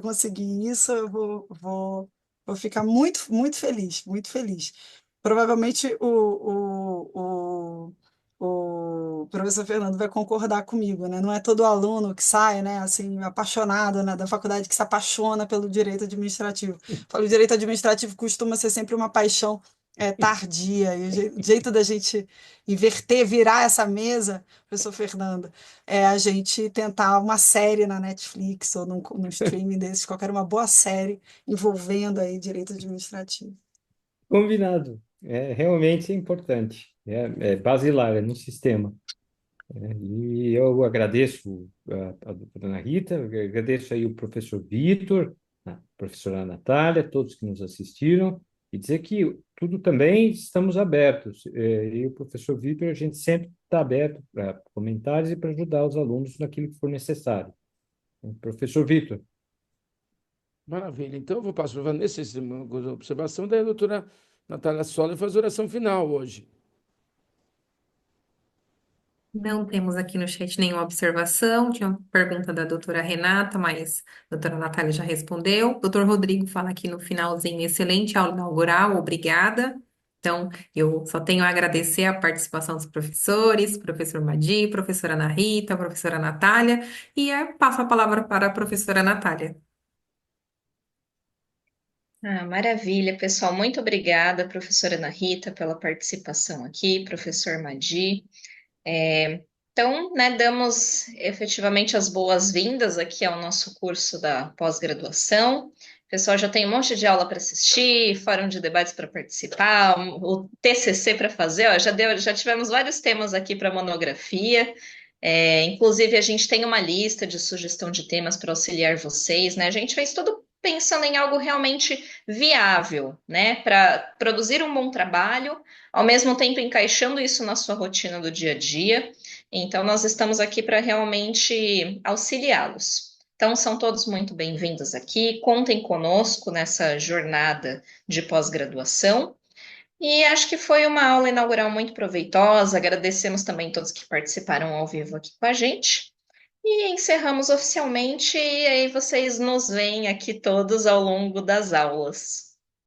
conseguir isso, eu vou ficar muito, muito feliz, muito feliz. Provavelmente o professor Fernando vai concordar comigo, né? Não é todo aluno que sai, né, assim, apaixonado, né, da faculdade, que se apaixona pelo direito administrativo. O direito administrativo costuma ser sempre uma paixão tardia. E o jeito da gente inverter, virar essa mesa, professor Fernando, é a gente tentar uma série na Netflix ou num streaming desses, qualquer uma boa série envolvendo aí direito administrativo. Combinado. Realmente é importante. É basilar, é no sistema. E eu agradeço a doutora Ana Rita, eu agradeço aí o professor Vitor, a professora Natália, todos que nos assistiram, e dizer que tudo também estamos abertos. E o professor Vitor, a gente sempre está aberto para comentários e para ajudar os alunos naquilo que for necessário. Professor Vitor. Maravilha. Então, eu vou passar para a Vanessa uma observação, daí a doutora Natália Sola faz a oração final hoje. Não temos aqui no chat nenhuma observação. Tinha uma pergunta da doutora Renata, mas a doutora Natália já respondeu. Doutor Rodrigo fala aqui no finalzinho, excelente aula inaugural, obrigada. Então, eu só tenho a agradecer a participação dos professores, professor Madi, professora Ana Rita, professora Natália, e passo a palavra para a professora Natália. Maravilha, pessoal. Muito obrigada, professora Ana Rita, pela participação aqui, professor Madi. Então, né, damos efetivamente as boas-vindas aqui ao nosso curso da pós-graduação. O pessoal já tem um monte de aula para assistir, fórum de debates para participar, o TCC para fazer. Ó, já tivemos vários temas aqui para monografia. Inclusive, a gente tem uma lista de sugestão de temas para auxiliar vocês, né? A gente fez tudo pensando em algo realmente viável, né? Para produzir um bom trabalho, ao mesmo tempo encaixando isso na sua rotina do dia a dia. Então, nós estamos aqui para realmente auxiliá-los. Então, são todos muito bem-vindos aqui. Contem conosco nessa jornada de pós-graduação. E acho que foi uma aula inaugural muito proveitosa. Agradecemos também todos que participaram ao vivo aqui com a gente. E encerramos oficialmente, e aí vocês nos veem aqui todos ao longo das aulas.